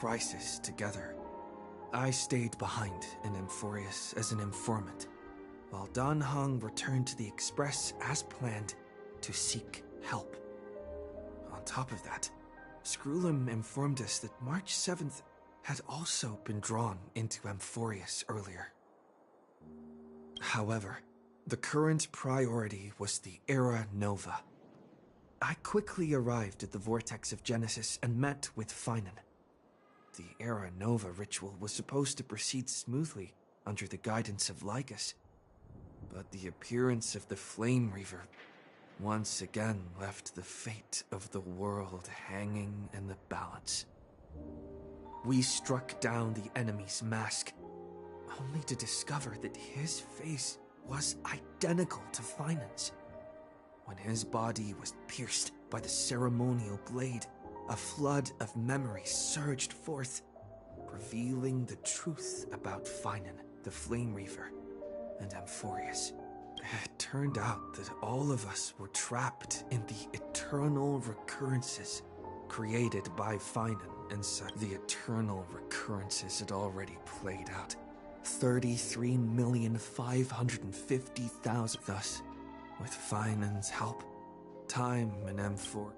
crisis together. I stayed behind in Amphorius as an informant, while Dan Heng returned to the Express as planned to seek help. On top of that, Screwlim informed us that March 7th had also been drawn into Amphorius earlier. However, the current priority was the Era Nova. I quickly arrived at the Vortex of Genesis and met with Finan. The Era Nova ritual was supposed to proceed smoothly under the guidance of Lycus, but the appearance of the Flame Reaver once again left the fate of the world hanging in the balance. We struck down the enemy's mask, only to discover that his face was identical to Finan's. When his body was pierced by the ceremonial blade, a flood of memories surged forth, revealing the truth about Finan, the Flame Reaver, and Amphorius. It turned out that all of us were trapped in the eternal recurrences created by Finan inside. The eternal recurrences had already played out. 33,550,000. Thus, with Finan's help, time and M4.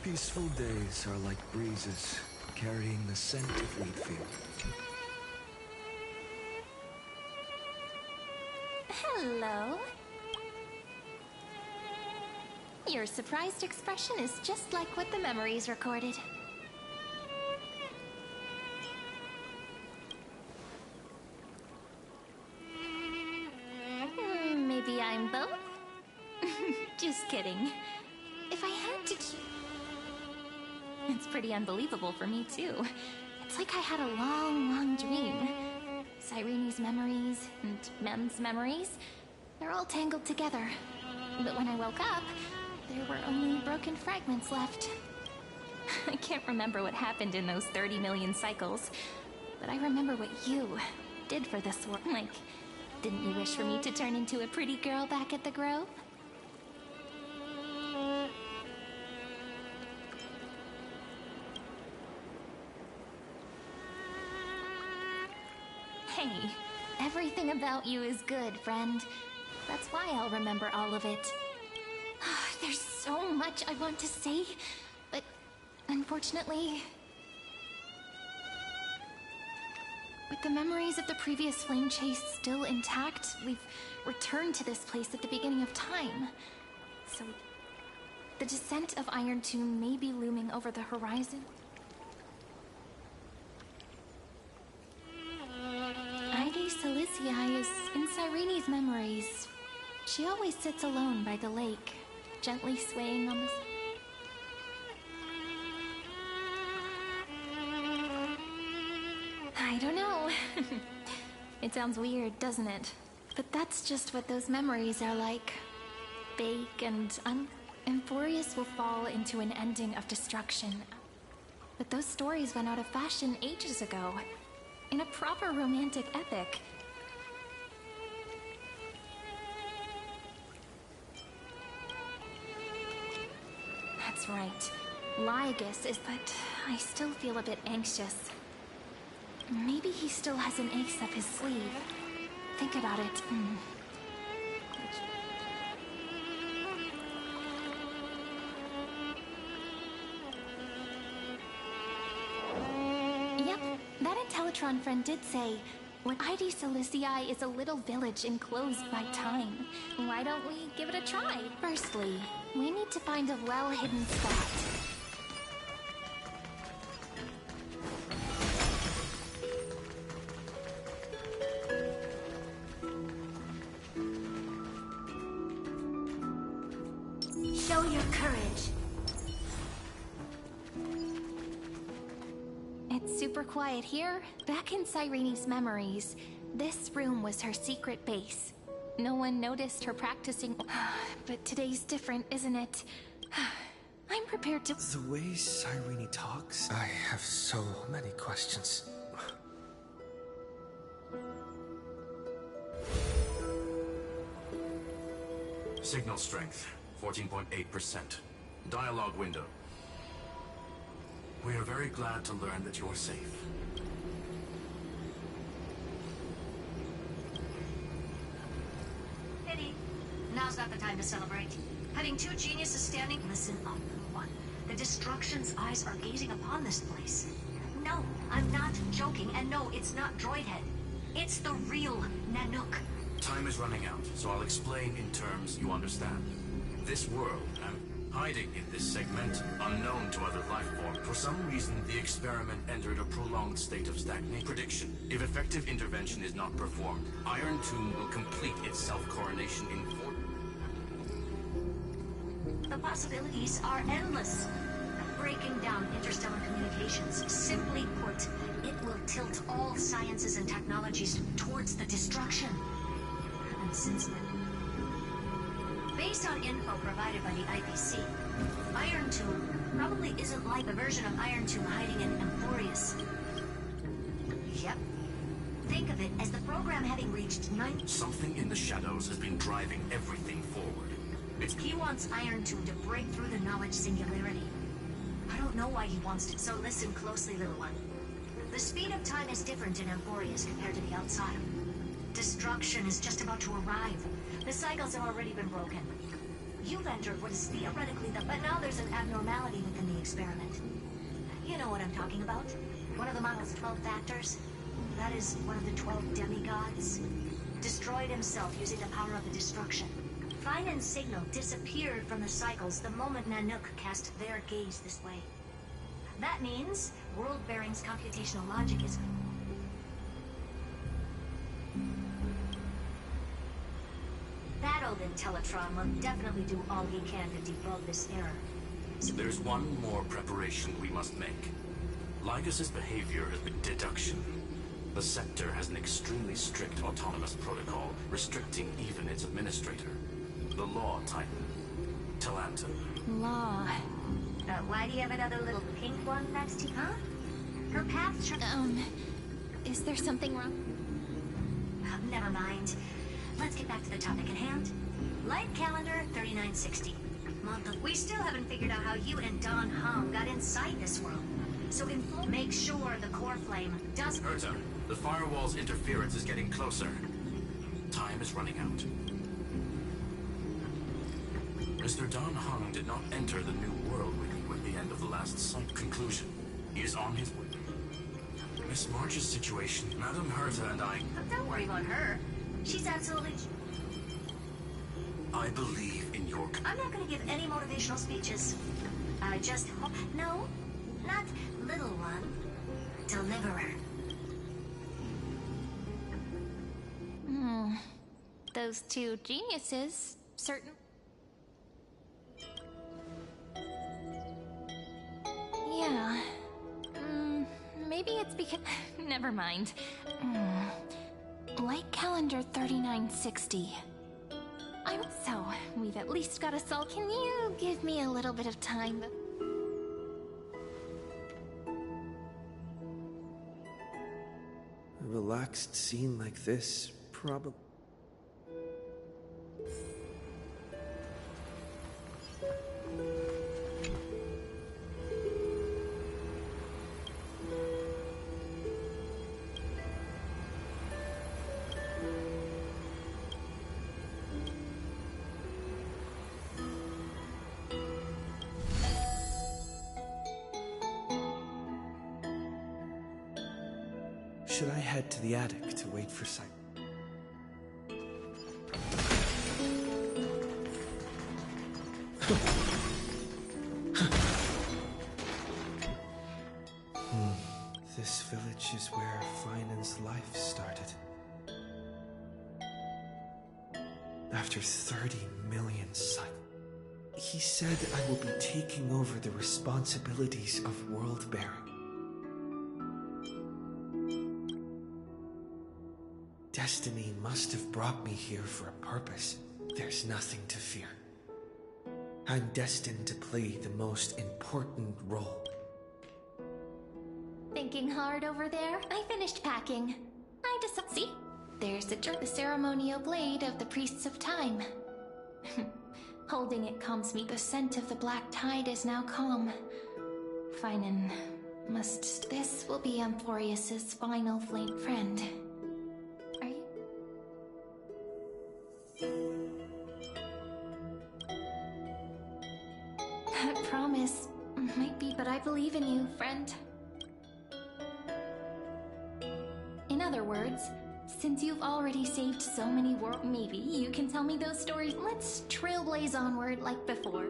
Peaceful days are like breezes, carrying the scent of wheatfield. Hello. Your surprised expression is just like what the memories recorded. Maybe I'm both? Just kidding. If I had to choose... It's pretty unbelievable for me, too. It's like I had a long dream. Cyrene's memories and Mem's memories, they're all tangled together. But when I woke up, there were only broken fragments left. I can't remember what happened in those 30 million cycles, but I remember what you did for this world. Like, didn't you wish for me to turn into a pretty girl back at the Grove? Hey, everything about you is good, friend. That's why I'll remember all of it. There's so much I want to say, but unfortunately... With the memories of the previous flame chase still intact, we've returned to this place at the beginning of time. So, the descent of Iron Tomb may be looming over the horizon. Ide Silicii is in Cyrene's memories. She always sits alone by the lake, gently swaying on the... I don't know. It sounds weird, doesn't it? But that's just what those memories are like. Big and Amphorius will fall into an ending of destruction. But those stories went out of fashion ages ago. In a proper romantic epic. That's right. Lygus is, but I still feel a bit anxious. Maybe he still has an ace up his sleeve. Think about it. Yep, that Intellitron friend did say, when Ide Silicii is a little village enclosed by time. Why don't we give it a try? Firstly, we need to find a well-hidden spot. Show your courage. It's super quiet here. Back in Cyrene's memories, this room was her secret base. No one noticed her practicing. But today's different, isn't it? I'm prepared to... The way Cyrene talks, I have so many questions. Signal strength, 14.8%. Dialogue window. We are very glad to learn that you're safe. Pity. Now's not the time to celebrate. Having two geniuses standing... Listen up, little one. The Destruction's eyes are gazing upon this place. No, I'm not joking, and no, it's not Droidhead. It's the real Nanook. Time is running out, so I'll explain in terms you understand. This world, and hiding in this segment, unknown to other life forms, for some reason the experiment entered a prolonged state of stagnation. Prediction: if effective intervention is not performed, Iron Tomb will complete its self-coronation in 4... The possibilities are endless. Breaking down interstellar communications, simply put, it will tilt all sciences and technologies towards the destruction. And since then, based on info provided by the IPC, Iron Tomb probably isn't like the version of Iron Tomb hiding in Emporius. Yep. Think of it as the program having reached 9... Something in the shadows has been driving everything forward. He wants Iron Tomb to break through the knowledge singularity. I don't know why he wants it, so listen closely, little one. The speed of time is different in Emporius compared to the outside. Destruction is just about to arrive. The cycles have already been broken. You've entered what is theoretically the... But now there's an abnormality within the experiment. You know what I'm talking about? One of the model's 12 factors. That is one of the 12 demigods. Destroyed himself using the power of the destruction. Finan's signal disappeared from the cycles the moment Nanook cast their gaze this way. That means World-Bearing's computational logic is... That old Intellitron will definitely do all he can to debug this error. So there's one more preparation we must make. Lygas's behavior has been deduction. The Sector has an extremely strict autonomous protocol, restricting even its administrator. The Law Titan, Talanton. Law. Why do you have another little pink one next to you, huh? Her path... Is there something wrong? Never mind. Let's get back to the topic at hand. Light calendar 3960. Month of... We still haven't figured out how you and Don Hong got inside this world. So make sure the core flame does... Herta, the firewall's interference is getting closer. Time is running out. Mr. Don Hung did not enter the new world with you at the end of the last site. Conclusion: he is on his way. Miss March's situation, Madame Herta and I... Don't worry about her. She's absolutely... I believe in your... I'm not going to give any motivational speeches. I just hope... No, not little one. Deliverer. Those two geniuses, certain... Yeah. Maybe it's because... Never mind. Light calendar 3960. So, we've at least got a soul. Can you give me a little bit of time? A relaxed scene like this, probably... Should I head to the attic to wait for sight? This village is where Finan's life started. After 30 million cycles, he said I will be taking over the responsibilities of world-bearing. Destiny must have brought me here for a purpose. There's nothing to fear. I'm destined to play the most important role. Thinking hard over there? I finished packing. I just... See? There's the ceremonial blade of the Priests of Time. Holding it calms me. The scent of the black tide is now calm. Finan must... This will be Amphorius's final flame friend. Are you... That promise might be, but I believe in you, friend. In other words, since you've already saved so many worlds, maybe you can tell me those stories. Let's trailblaze onward like before.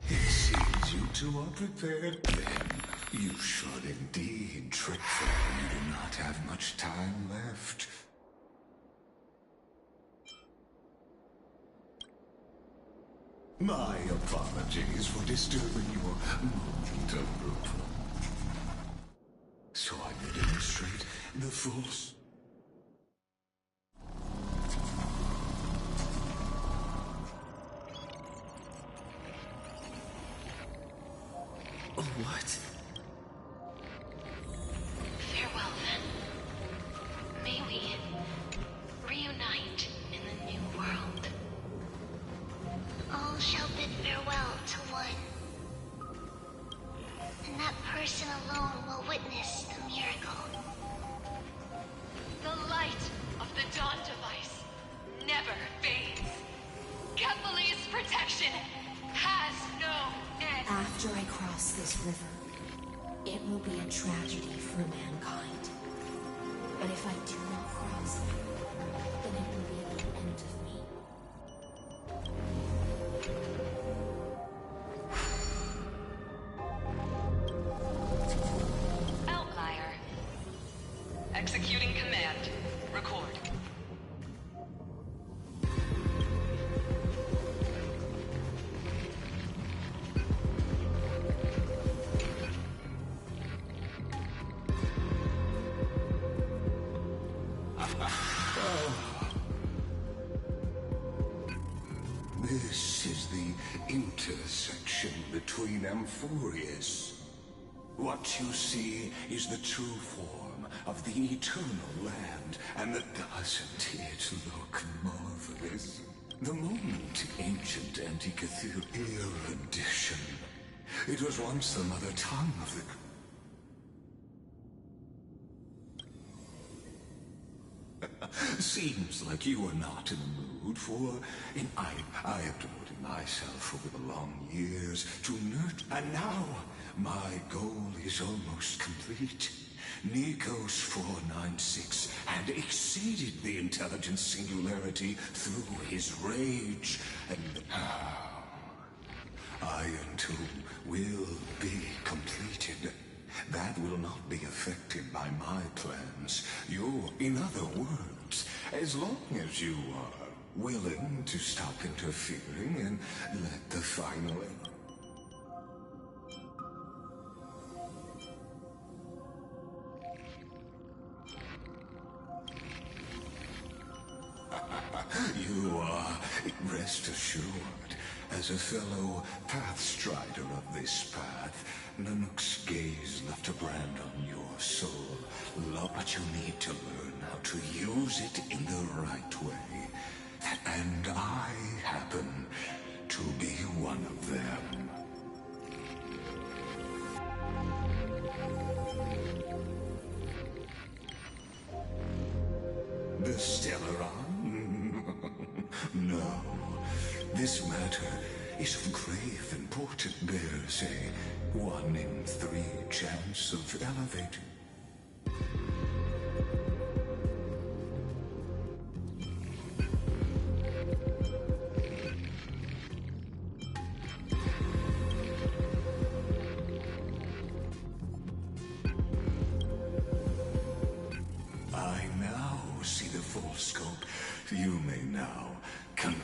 It seems you two are prepared then. You should indeed, Trickful. You do not have much time left. My apologies for disturbing your moment of group. So I will demonstrate the full... What? Farewell, then. May we reunite in the new world. All shall bid farewell to one. And that person alone will witness the miracle. The light of the Dawn Device never fades. Kephalie's protection has no end. After I cross this river, it will be a tragedy for mankind. But if I do not cross it, then it will be the end of me. Outlier. Executing command. Record. This is the intersection between Amphorius. What you see is the true form of the eternal land, and doesn't it look marvelous? The moment ancient anti-cathedral erudition. It was once the mother tongue of the... Seems like you are not in the mood for... I have devoted myself over the long years to nurture... And now, my goal is almost complete. Nikos 496 had exceeded the intelligence singularity through his rage, and now... Iron Tomb will be completed. That will not be affected by my plans. In other words, as long as you are willing to stop interfering and let the final... You are, rest assured, as a fellow pathstrider of this path, Nanook's gaze left a brand on your soul. But you need to learn how to use it in the right way. And I happen to be one of them. The Stellaron? No. This matter is of grave importance. Bears a 1 in 3 chance of elevating. I now see the full scope. You may now come.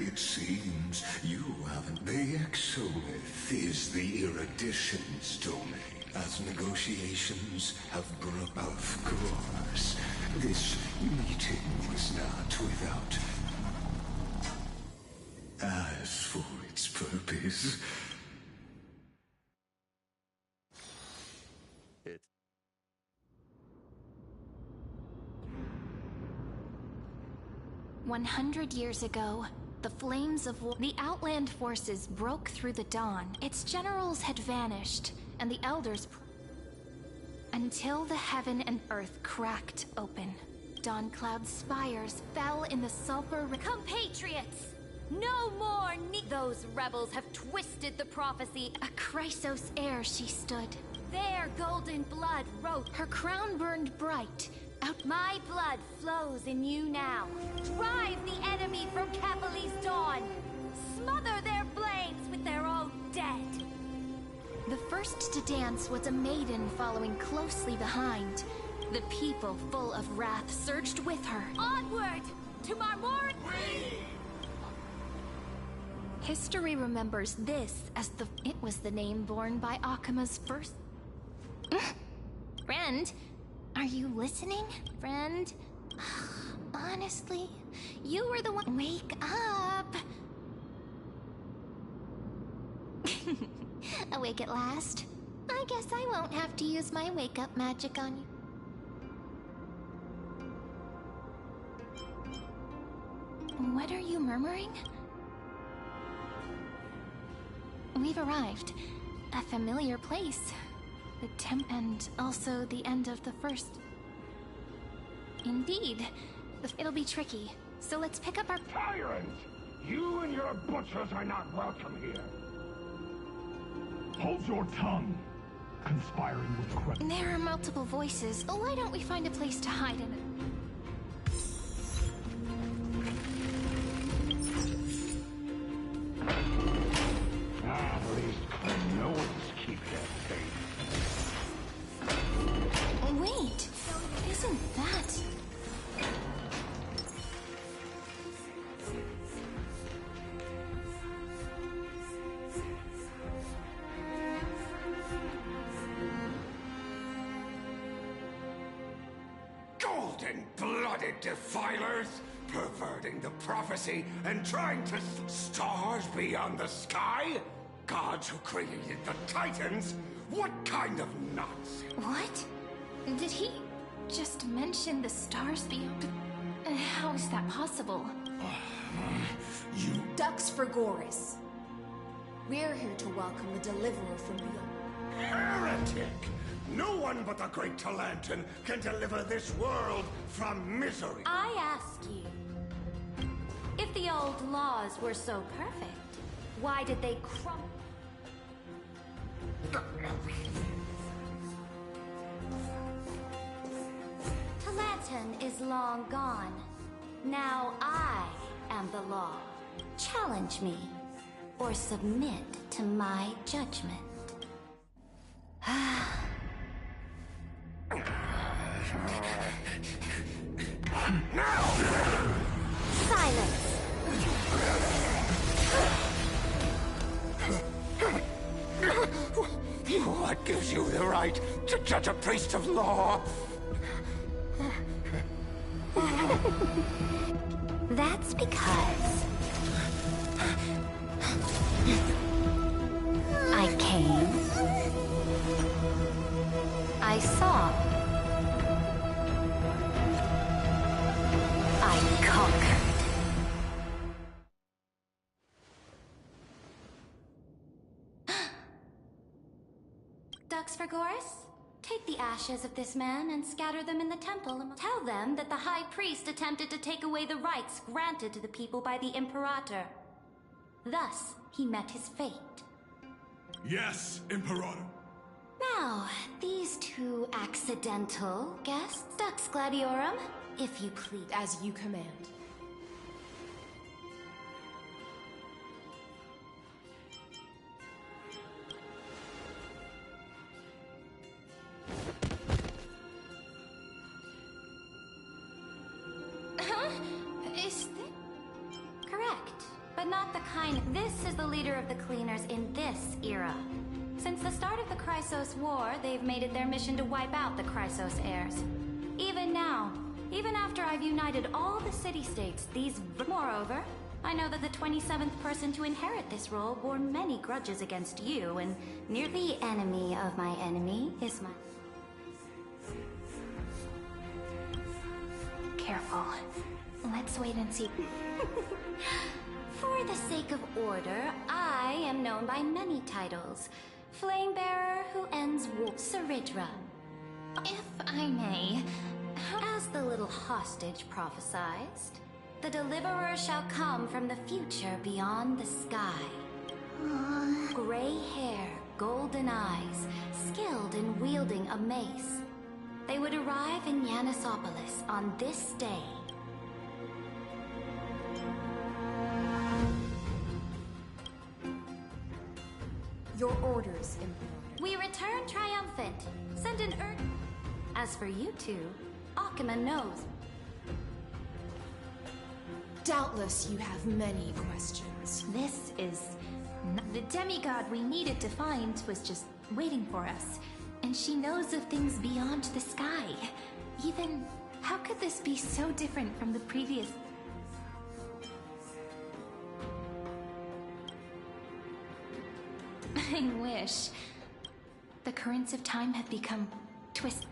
It seems you haven't. The Exolith is the Erudition's domain. As negotiations have broken, of course, this meeting was not without. As for its purpose, 100 years ago, the flames of war, the Outland forces broke through the dawn. Its generals had vanished, and the elders until the heaven and earth cracked open. Dawn Cloud's spires fell in the sulfur. Compatriots! No more those rebels have twisted the prophecy. A Chrysos heir she stood. Their golden blood wrote. Her crown burned bright. Out My blood flows in you now. Drive the enemy from Capali's dawn. Smother their flames with their own dead. The first to dance was a maiden following closely behind. The people, full of wrath, surged with her. Onward to Marmor. History remembers this as it was the name borne by Akima's first... Friend, are you listening? Friend? Honestly, you were the one... Wake up! Awake at last? I guess I won't have to use my wake-up magic on you. What are you murmuring? We've arrived. A familiar place. The temp and also the end of the first. Indeed. It'll be tricky. So let's pick up our... Tyrant! You and your butchers are not welcome here. Hold your tongue. Conspiring with criminals. There are multiple voices. Why don't we find a place to hide in it? At least criminals keep their faith. Wait! Isn't that... Golden-blooded defilers, perverting the prophecy and trying to stars beyond the sky? Gods who created the Titans? What kind of nonsense? What? Did he just mention the stars beyond? How is that possible? You... Dux Frigoris. We're here to welcome the deliverer from beyond. Heretic! No one but the great Talantan can deliver this world from misery. I ask you, if the old laws were so perfect, why did they crumble? Talantan is long gone. Now I am the law. Challenge me, or submit to my judgment. Silence! What gives you the right to judge a priest of law? That's because I came, I saw, I conquered. Dux Frigoris, take the ashes of this man and scatter them in the temple. Tell them that the High Priest attempted to take away the rights granted to the people by the Imperator. Thus, he met his fate. Yes, Imperator. Now, these two accidental guests, Dux Gladiorum, if you please. As you command. Is this... Correct, but not the kind. This is the leader of the Cleaners in this era. Since the start of the Chrysos War, they've made it their mission to wipe out the Chrysos heirs. Even now, even after I've united all the city-states, these... Moreover, I know that the 27th person to inherit this role bore many grudges against you, and near the enemy of my enemy is my... Careful. Let's wait and see. For the sake of order, I am known by many titles. Flamebearer who ends war, Saridra. If I may, As the little hostage prophesied, the deliverer shall come from the future beyond the sky. Gray hair, golden eyes, skilled in wielding a mace. They would arrive in Yanisopolis on this day. Your orders, Imperator. We return triumphant. Send an As for you two, Akima knows. Doubtless you have many questions. this is... The demigod we needed to find was just waiting for us. And she knows of things beyond the sky. Even... How could this be so different from the previous... I wish. The currents of time have become twist.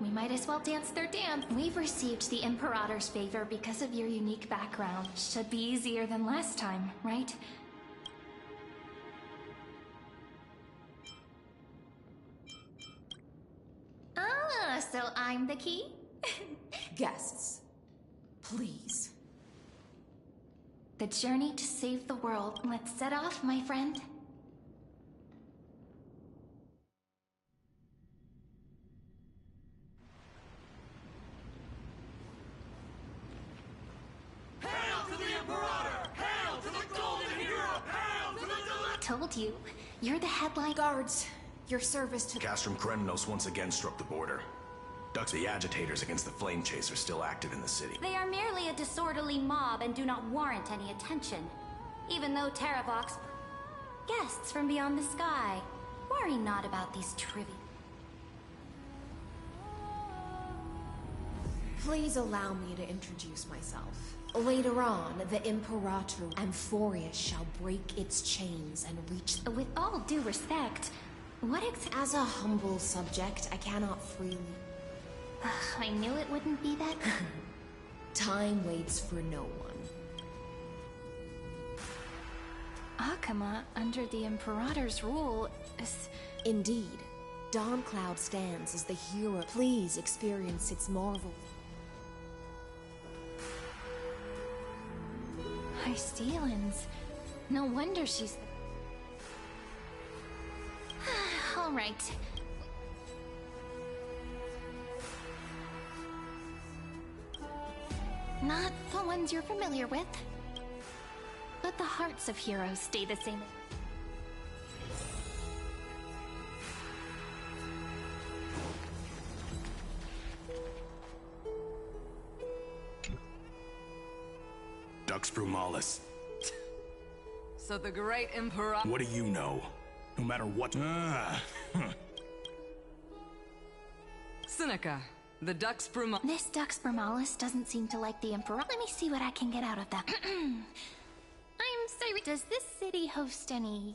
We might as well dance their dance. We've received the Imperator's favor because of your unique background. Should be easier than last time, right? Ah, so I'm the key? Guests, please. The journey to save the world. Let's set off, my friend. Told you. You're the headline. Guards, your service to... Castrum Kremenos once again struck the border. Ducks the agitators against the Flame Chasers still active in the city. They are merely a disorderly mob and do not warrant any attention. Even though Terravox... Guests from beyond the sky. Worry not about these trivia. Please allow me to introduce myself. Later on, the Imperator Amphorius shall break its chains and reach... With all due respect, what As a humble subject, I cannot freely... I knew it wouldn't be that... Time waits for no one. Akima, under the Imperator's rule, is... Indeed, Dawncloud stands as the hero. Please experience its marvel. High Steelins. No wonder she's... All right. Not the ones you're familiar with. But the hearts of heroes stay the same. Dux Brumalis. So the great Emperor... What do you know? No matter what... Seneca, the Dux Brumalis... This Dux Brumalis doesn't seem to like the Emperor. Let me see what I can get out of that. I'm sorry, does this city host any...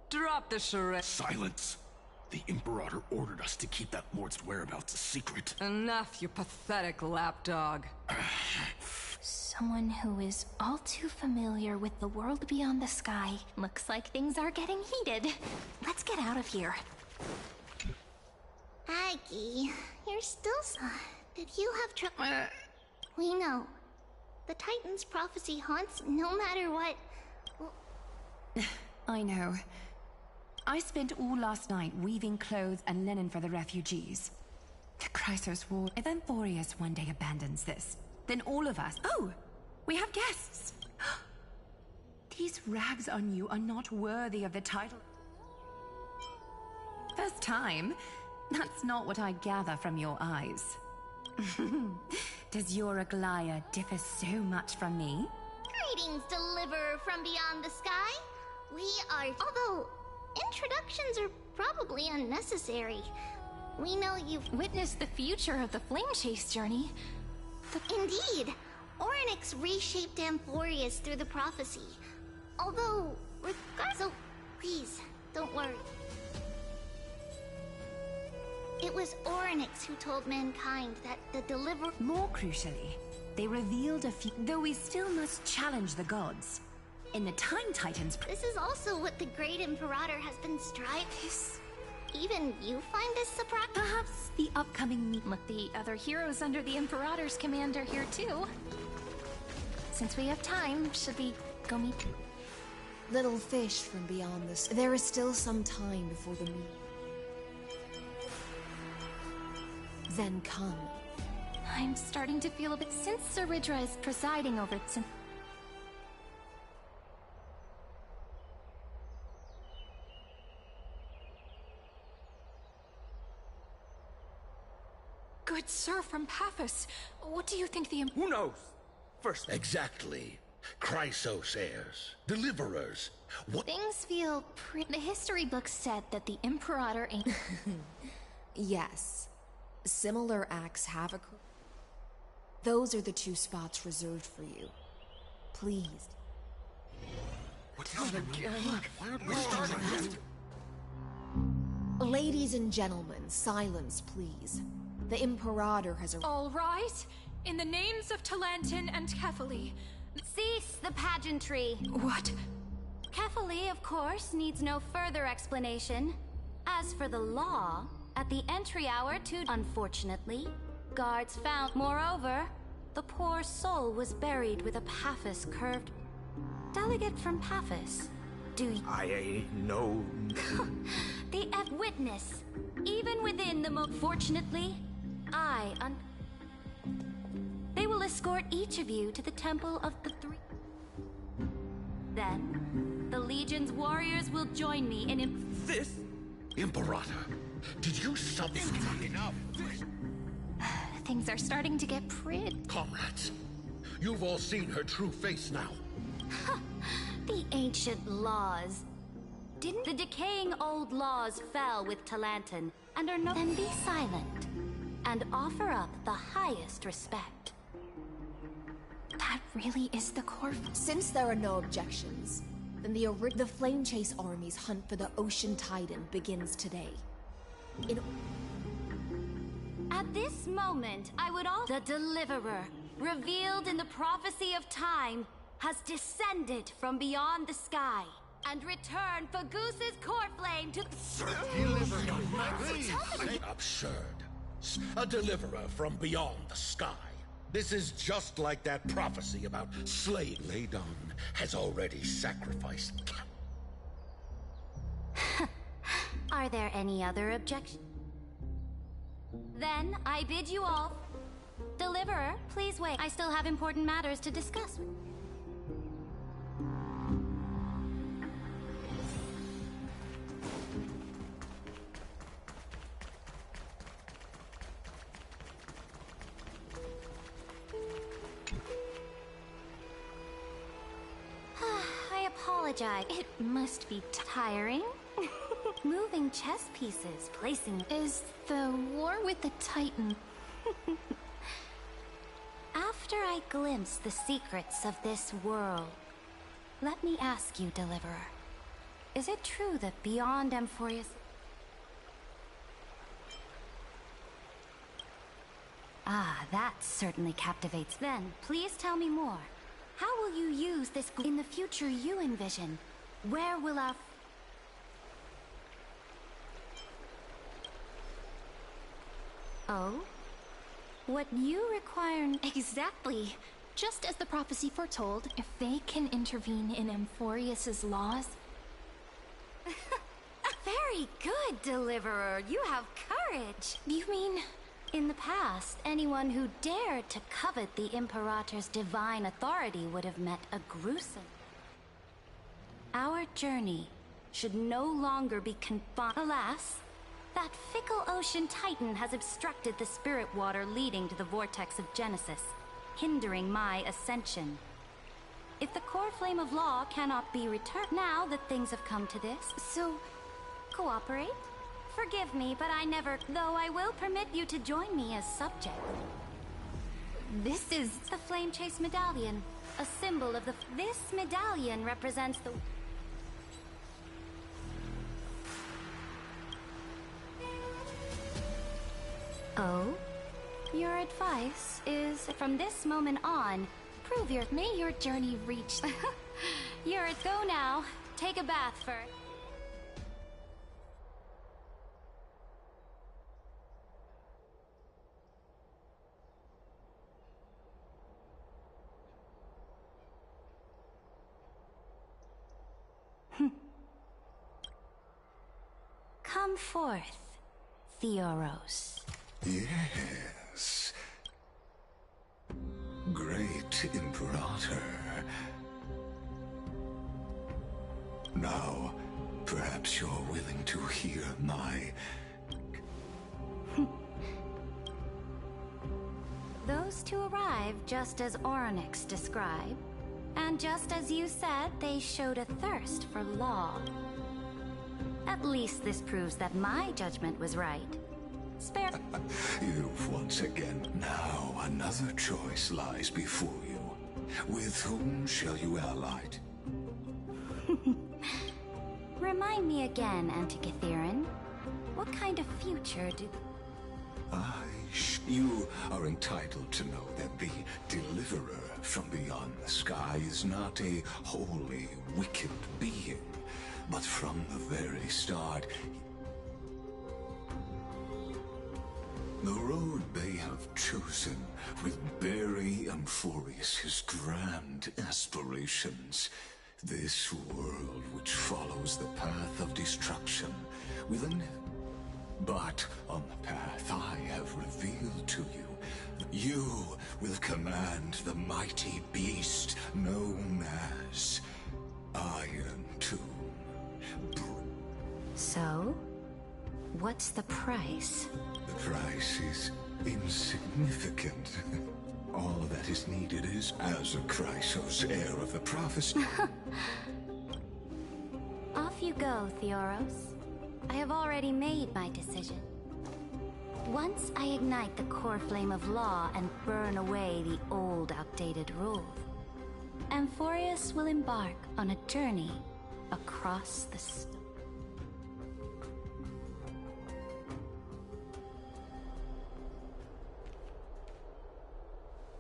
Drop the charade. Silence! The Imperator ordered us to keep that lord's whereabouts a secret. Enough, you pathetic lapdog. Someone who is all too familiar with the world beyond the sky. Looks like things are getting heated. Let's get out of here. Aggie, you're still... Did you have trouble? We know. The Titan's prophecy haunts no matter what. I know. I spent all last night weaving clothes and linen for the refugees. The Chrysos War. If Amphorius one day abandons this, then all of us... Oh! We have guests! These rags on you are not worthy of the title. First time? That's not what I gather from your eyes. Does your Aglaya differ so much from me? Greetings, deliverer from beyond the sky. We are... Although, introductions are probably unnecessary. We know you've... Witnessed the future of the Flame Chase journey. Indeed. Orynyx reshaped Amphorius through the prophecy. Although, so please, don't worry. It It was Orynyx who told mankind that the deliver... More crucially, they revealed a few... Though we still must challenge the gods. In the Time Titans... This is also what the Great Imperator has been striving... Even you find this surprising? Perhaps the upcoming meet... Look, the other heroes under the Imperator's command are here too. Since we have time, should we go meet... Little fish from beyond this. There is still some time before the meet. Then come. I'm starting to feel a bit... Since Saridra is presiding over... Good sir from Paphos, what do you think the... Who knows? First... Exactly. Chrysos heirs. Deliverers. What? Things feel The history books said that the Imperator ain't... Yes. Similar acts have occurred. Those are the 2 spots reserved for you. Please. Ladies and gentlemen, silence, please. The Imperator has arrived. All right. In the names of Talantin and Kefali. Cease the pageantry. What? Kefali, of course, needs no further explanation. As for the law, at the entry hour to... Unfortunately, guards found... Moreover, the poor soul was buried with a Paphos curved... Delegate from Paphos. Do you... I know... The witness. Even within the Fortunately, They will escort each of you to the Temple of the Three. Then, the Legion's warriors will join me in... This? Imperator, did you enough? Things are starting to get prid. Comrades, you've all seen her true face now. The ancient laws. Didn't the decaying old laws fell with Talantin and are no... Then be silent and offer up the highest respect. That really is the core... Since there are no objections, then the Flame Chase Army's hunt for the Ocean Titan begins today. At this moment, I would also... The Deliverer, revealed in the prophecy of time, has descended from beyond the sky and returned for Goose's core flame to... Absurd. A deliverer from beyond the sky. This is just like that prophecy about slaying. Ladon has already sacrificed. Are there any other objections? Then I bid you all... Deliverer, please wait. I still have important matters to discuss. I apologize. It must be tiring. Moving chess pieces, placing... Is the war with the Titan... After I glimpse the secrets of this world, let me ask you, Deliverer. Is it true that beyond Amphorius... Ah, that certainly captivates. Then, please tell me more. How will you use this in the future you envision? Where will our... Oh? What you require... Exactly. Just as the prophecy foretold, if they can intervene in Amphorius's laws... Very good, Deliverer. You have courage. You mean... In the past, anyone who dared to covet the Imperator's divine authority would have met a gruesome... Our journey should no longer be confined... Alas, that fickle ocean titan has obstructed the spirit water leading to the vortex of Genesis, hindering my ascension. If the core flame of law cannot be returned, now that things have come to this, so cooperate? Forgive me, but I never... Though I will permit you to join me as subject. This is... The Flame Chase Medallion, a symbol of the... This medallion represents the... Oh? Your advice is, from this moment on, prove your... May your journey reach... You're at go now. Take a bath first. Come forth, Theoros. Yes. Great Imperator. Now, perhaps you're willing to hear my... Those two arrived just as Oryx described. And just as you said, they showed a thirst for law. At least this proves that my judgment was right. Spare... You've once again... Now, another choice lies before you. With whom shall you ally? Remind me again, Antikythera. What kind of future do... You are entitled to know that the Deliverer from beyond the sky is not a wholly wicked being, but from the very start, the road they have chosen will bury Amphorius' grand aspirations. This world which follows the path of destruction will But on the path I have revealed to you, you will command the mighty beast known as Iron Tomb. So? What's the price? The price is insignificant. All that is needed is, as a Chrysos, heir of the prophecy. Off you go, Theoros. I have already made my decision. Once I ignite the core flame of law and burn away the old, outdated rules, Amphorius will embark on a journey across the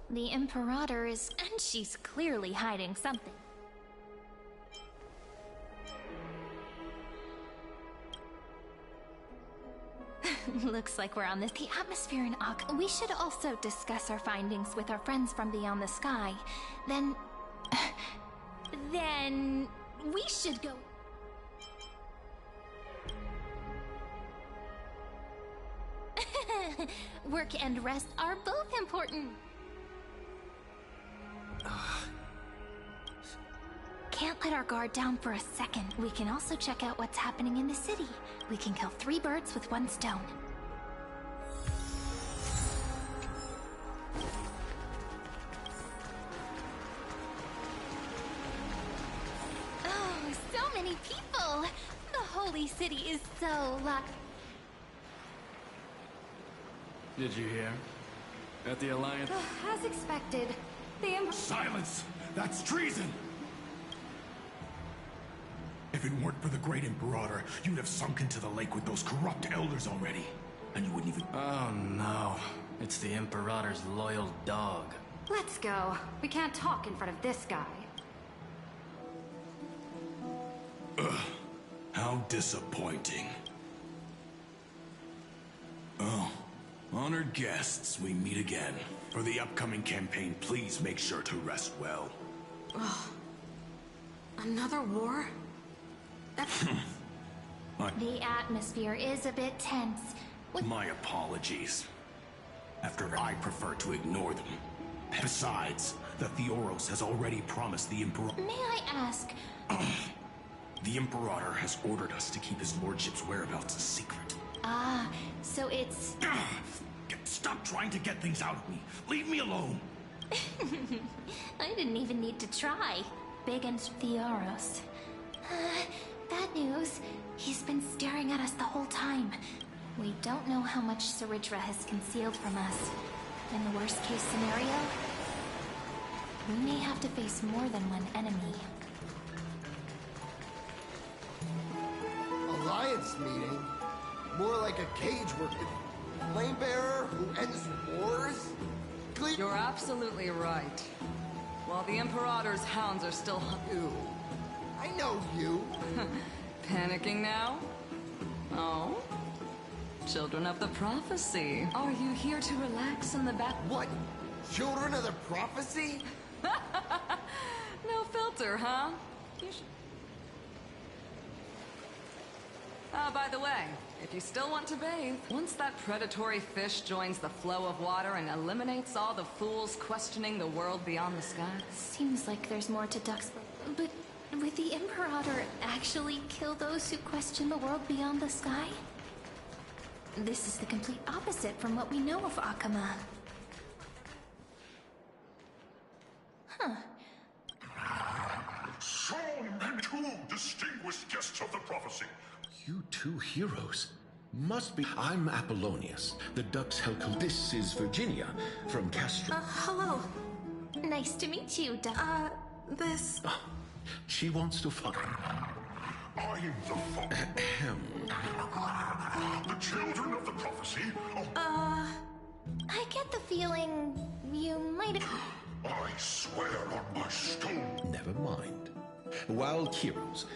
The Imperator is... And she's clearly hiding something. Looks like we're on this. The atmosphere in Ak. We should also discuss our findings with our friends from beyond the sky. Then we should go. Work and rest are both important. Can't let our guard down for a second. We can also check out what's happening in the city. We can kill 3 birds with 1 stone. Oh, so many people! The holy city is so lucky. Did you hear? At the Alliance... As expected, Silence! That's treason! If it weren't for the Great Imperator, you'd have sunk into the lake with those corrupt elders already. And you wouldn't even... Oh no. It's the Imperator's loyal dog. Let's go. We can't talk in front of this guy. Ugh. How disappointing. Oh. Honored guests, we meet again. For the upcoming campaign, please make sure to rest well. Ugh. Another war? The atmosphere is a bit tense. My apologies. After I prefer to ignore them. Besides, the Theoros has already promised the Emperor... May I ask... The Imperator has ordered us to keep his lordship's whereabouts a secret. Ah, so it's... Stop trying to get things out of me. Leave me alone. I didn't even need to try. Big and Theoros. Bad news. He's been staring at us the whole time. We don't know how much Saridra has concealed from us. In the worst case scenario, we may have to face more than one enemy. Alliance meeting? More like a cage working. Flame bearer, You're absolutely right. While the Imperator's hounds are still ooh. I know you. Panicking now? Oh? Children of the Prophecy. Are you here to relax in the back? What? Children of the Prophecy? No filter, huh? You should... by the way, if you still want to bathe, once that predatory fish joins the flow of water and eliminates all the fools questioning the world beyond the sky... Seems like there's more to Duck's... But would the Imperator actually kill those who question the world beyond the sky? This is the complete opposite from what we know of Akama. Huh. So many two distinguished guests of the prophecy. You two heroes must be. I'm Apollonius, the Duck's Helcom. This is Virginia from Castro. Hello. Nice to meet you, Duck. This... She wants to find. I'm the foe. The children of the prophecy. I get the feeling you might have... I swear on my stone. Never mind. Wild heroes.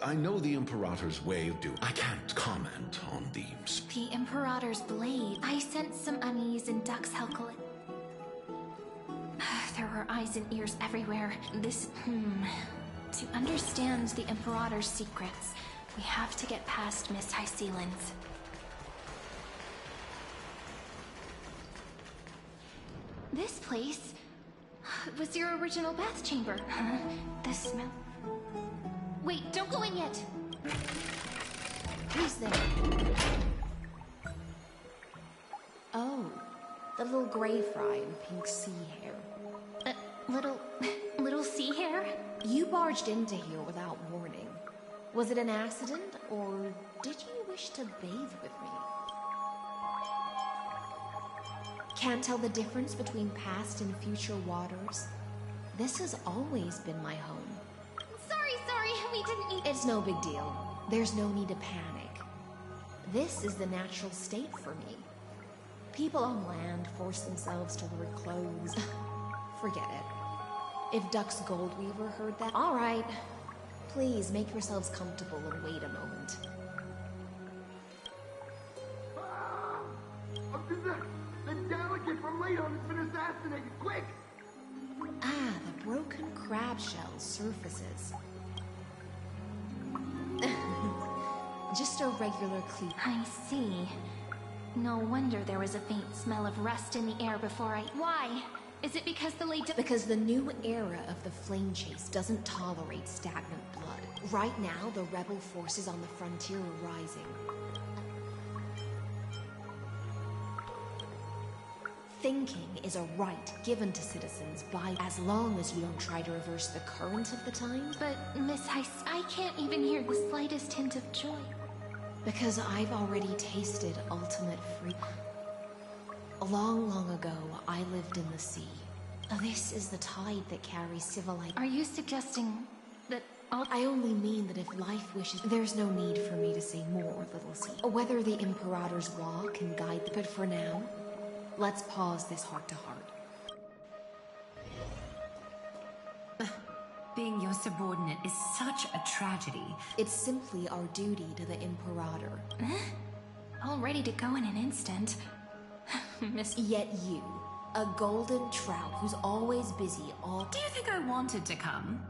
I know the Imperator's way of doing. I can't comment on the... The Imperator's blade. I sense some unease in Duck's Helcol. There were eyes and ears everywhere. This... To understand the Imperator's secrets, we have to get past Miss High Sealands. This place was your original bath chamber. The smell... Wait, don't go in yet! Who's there? Oh, the little gray fry in pink sea hair. Little sea hair? You barged into here without warning. Was it an accident, or did you wish to bathe with me? Can't tell the difference between past and future waters? This has always been my home. Sorry, we didn't mean... It's no big deal. There's no need to panic. This is the natural state for me. People on land force themselves to wear clothes. Forget it. If Duck's Goldweaver heard that... All right. Please make yourselves comfortable and wait a moment. The delegate from Ladon has been assassinated! Quick! Ah, the broken crab shell surfaces. Just a regular cleat. I see. No wonder there was a faint smell of rust in the air before I... Why? Is it because the late... Because the new era of the Flame Chase doesn't tolerate stagnant blood. Right now, the rebel forces on the frontier are rising. Thinking is a right given to citizens by as long as you don't try to reverse the current of the times. But, Miss Heiss, I can't even hear the slightest hint of joy. Because I've already tasted ultimate freedom. Long ago, I lived in the sea. This is the tide that carries civilization. Are you suggesting that I only mean that if life wishes... There's no need for me to say more, little sea. Whether the Imperator's law can guide... But for now, let's pause this heart-to-heart. Being your subordinate is such a tragedy. It's simply our duty to the Imperator. All ready to go in an instant. Miss... Yet you, a golden trout who's always busy all... Do you think I wanted to come?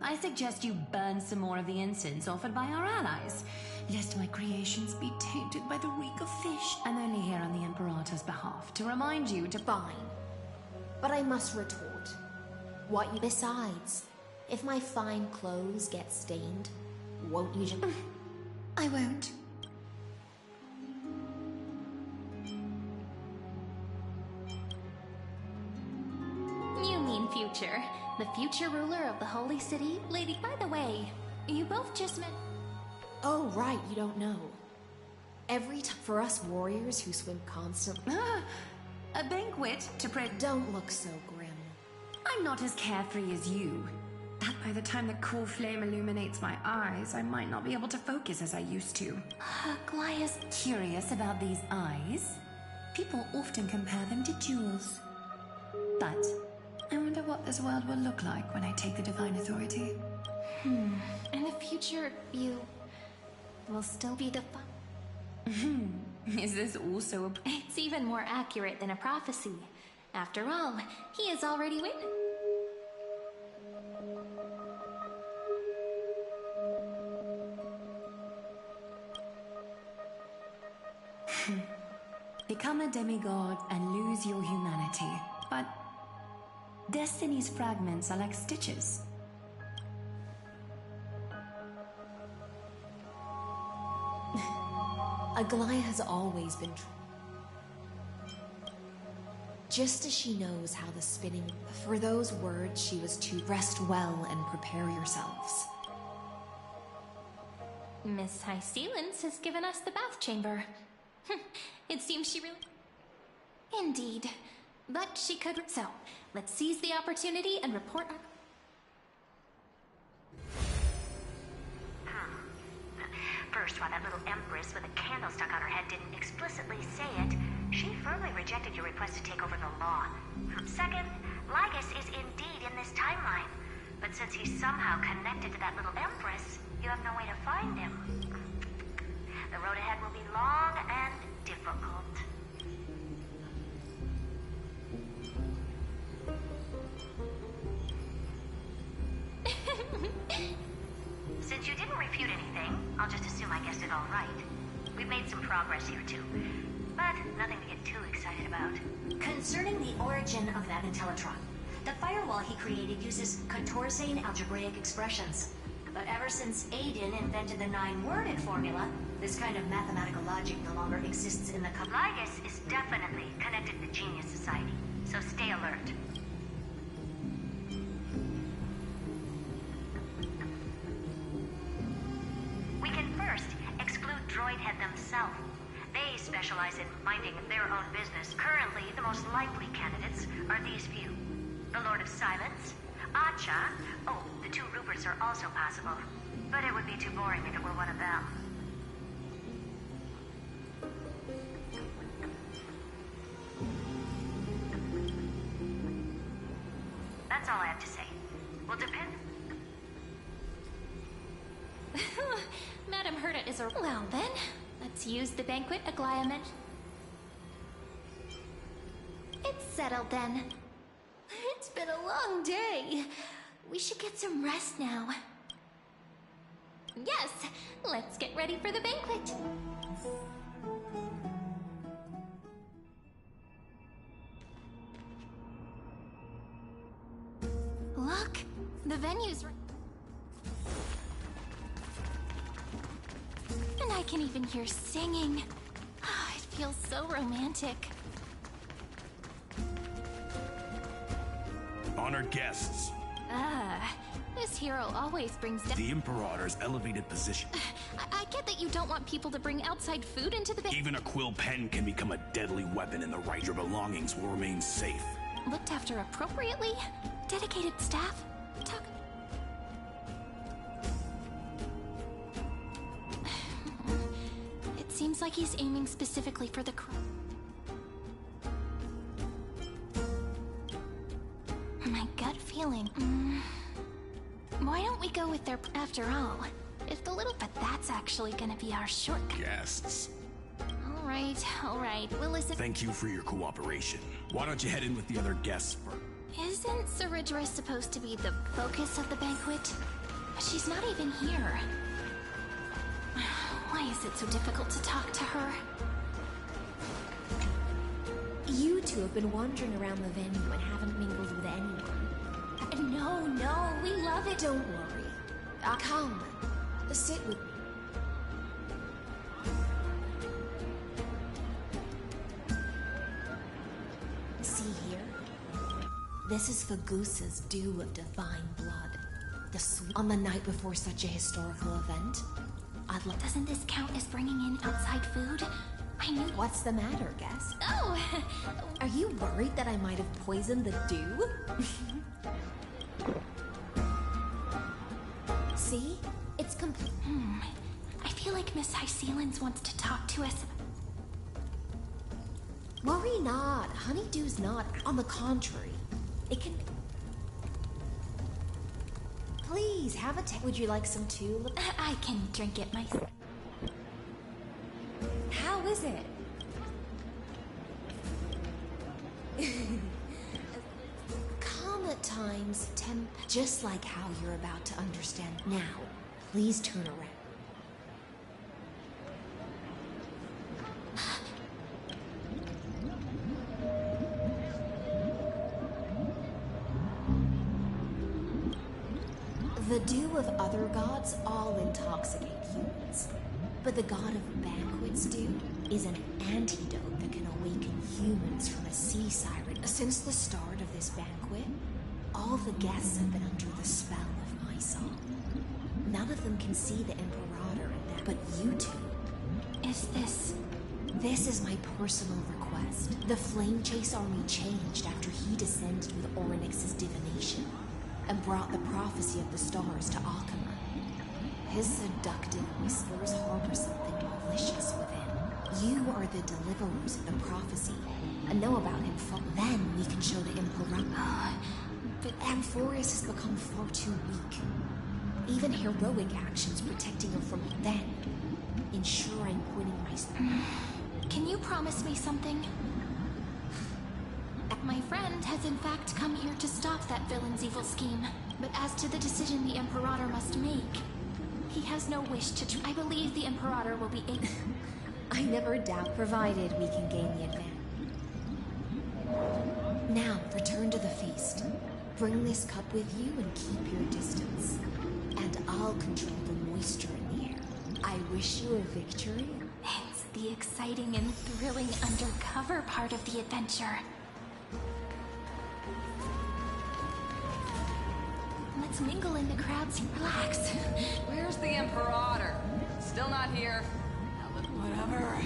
I suggest you burn some more of the incense offered by our allies, lest my creations be tainted by the reek of fish. I'm only here on the Imperator's behalf to remind you to... Fine. But I must retort. What you... Besides, if my fine clothes get stained, won't you just... I won't. You mean future. The future ruler of the Holy City? Lady, by the way, you both just met... Oh, right, you don't know. Every time... For us warriors who swim constantly... A banquet to pray... Don't look so grim. I'm not as carefree as you. By the time the cool flame illuminates my eyes, I might not be able to focus as I used to. Glaya's... Curious about these eyes? People often compare them to jewels. But I wonder what this world will look like when I take the Divine Authority. In the future, you will still be the Is this also a... It's even more accurate than a prophecy. After all, he has already written. Become a demigod and lose your humanity. But Destiny's fragments are like stitches. Aglaya has always been true. Just as she knows how the spinning... For those words, she was to rest well and prepare yourselves. Miss High Sealance has given us the bath chamber. It seems she really... Indeed. But she could... So, let's seize the opportunity and report our... First, while that little empress with a candle stuck on her head didn't explicitly say it, she firmly rejected your request to take over the law. Second, Lygus is indeed in this timeline. But since he's somehow connected to that little empress, you have no way to find him. The road ahead will be long and difficult. Since you didn't refute anything, I'll just assume I guessed it all right. We've made some progress here too, but nothing to get too excited about. Concerning the origin of that Intellitron, the firewall he created uses Contorsane algebraic expressions. But ever since Aiden invented the 9-worded formula, this kind of mathematical logic no longer exists in the Lygus is definitely connected to Genius Society, so stay alert. We can first exclude Droidhead themselves. They specialize in minding their own business. Currently, the most likely candidates are these few. The Lord of Silence, Acha. Oh, the 2 Ruperts are also possible. But it would be too boring if it were one of them. That's all I have to say. Will depend... Madame Herta is a... Well then, let's use the banquet Aglaya mentioned. It's settled then. It's been a long day. We should get some rest now. Yes, let's get ready for the banquet. Look, the venue's... And I can even hear singing. It feels so romantic. Honored guests. This hero always brings down... The Imperator's elevated position. I get that you don't want people to bring outside food into the... Even a quill pen can become a deadly weapon in the right. Your belongings will remain safe. Looked after appropriately? Dedicated staff? Talk... It seems like he's aiming specifically for the... My gut feeling... Why don't we go with their... After all, if the little... But that's actually gonna be our shortcut. Guests. All right, we'll listen... Thank you for your cooperation. Why don't you head in with the other guests first? Isn't Ceridra supposed to be the focus of the banquet? She's not even here. Why is it so difficult to talk to her? You two have been wandering around the venue and haven't mingled with anyone. No, we love it. Don't worry. Come, sit with me. See here? This is Fagusa's dew of divine blood. The on the night before such a historical event. Doesn't this count as bringing in outside food? I knew... What's the matter, guest? Oh! Are you worried that I might have poisoned the dew? See? It's complete. I feel like Miss High Sealance wants to talk to us. Worry not. Honeydew's not. On the contrary, it can... Please, have a Would you like some too? I can drink it myself. How is it? Calm at times, just like how you're about to understand now. Please turn around. The dew of other gods all intoxicate humans. But the god of banquets dew is an antidote that can awaken humans from a sea siren. Since the start of this banquet, all the guests have been under the spell of my song. None of them can see the Imperator and that, but you two. This is my personal request. The Flame Chase army changed after he descended with Orynyx's divination and brought the prophecy of the stars to Akama. His seductive whispers harbor something malicious within. You are the deliverers of the prophecy, and know about him fully. Then we can show the Emperor. But Amphorius has become far too weak. Even heroic actions protecting her from then, ensuring winning my... Can you promise me something? My friend has in fact come here to stop that villain's evil scheme. But as to the decision the Imperator must make, he has no wish to I believe the Imperator will be able... I never doubt, provided we can gain the advantage. Now, return to the feast. Bring this cup with you and keep your distance. And I'll control the moisture in the air. I wish you a victory. It's the exciting and thrilling undercover part of the adventure. Let's mingle in the crowds and relax. Where's the Imperator? Still not here. Whatever.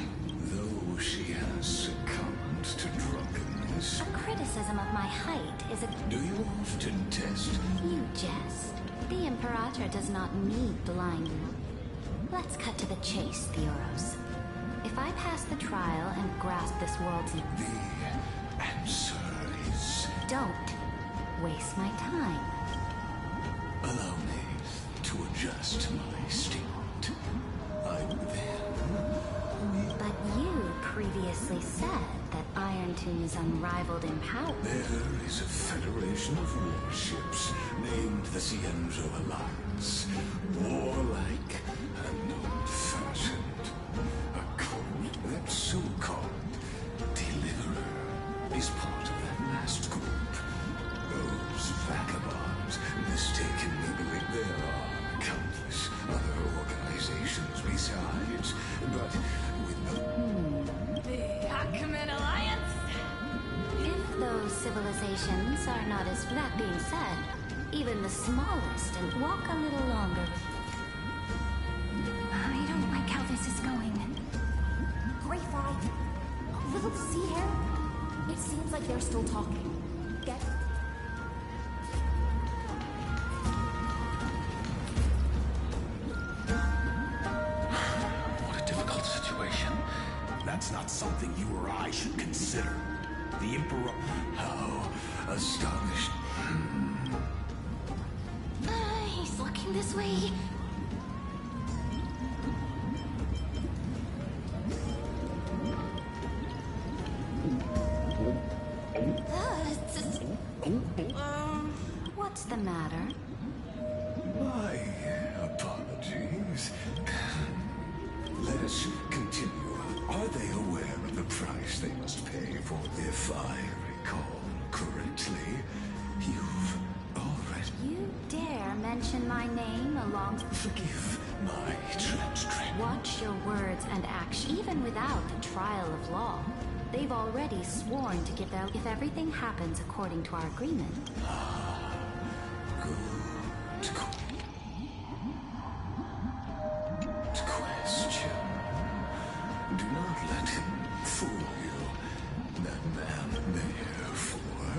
Though she has succumbed to drunkenness. A criticism of my height is a... Do you often test? You jest. The Imperator does not need blinding. Let's cut to the chase, Theoros. If I pass the trial and grasp this world's... The answer is... Don't waste my time. Allow me to adjust my state. I'm then... But you previously said that Iron Tomb is unrivaled in power. There is a federation of warships named the Cienzo Alliance. Warlike and old-fashioned. A cult that so-called Deliverer is part of that last group. Those vagabonds mistakenly believe there are countless other organizations besides, but with no... The Achaemenid Alliance? If those civilizations are not as... That being said, even the smallest and walk a little longer. I don't like how this is going. Gray 5, a little sea air. It seems like they're still talking. Get... What a difficult situation. That's not something you or I should consider. The Emperor... How astonished. He's looking this way. What's the matter? My apologies. Let us continue. Are they aware of the price they must pay for, if I recall correctly? You've already... You dare mention my name along... Forgive my transgression. Watch your words and actions. Even without the trial of law, they've already sworn to give their... If everything happens according to our agreement... Good question. Do not let him fool you. That man therefore,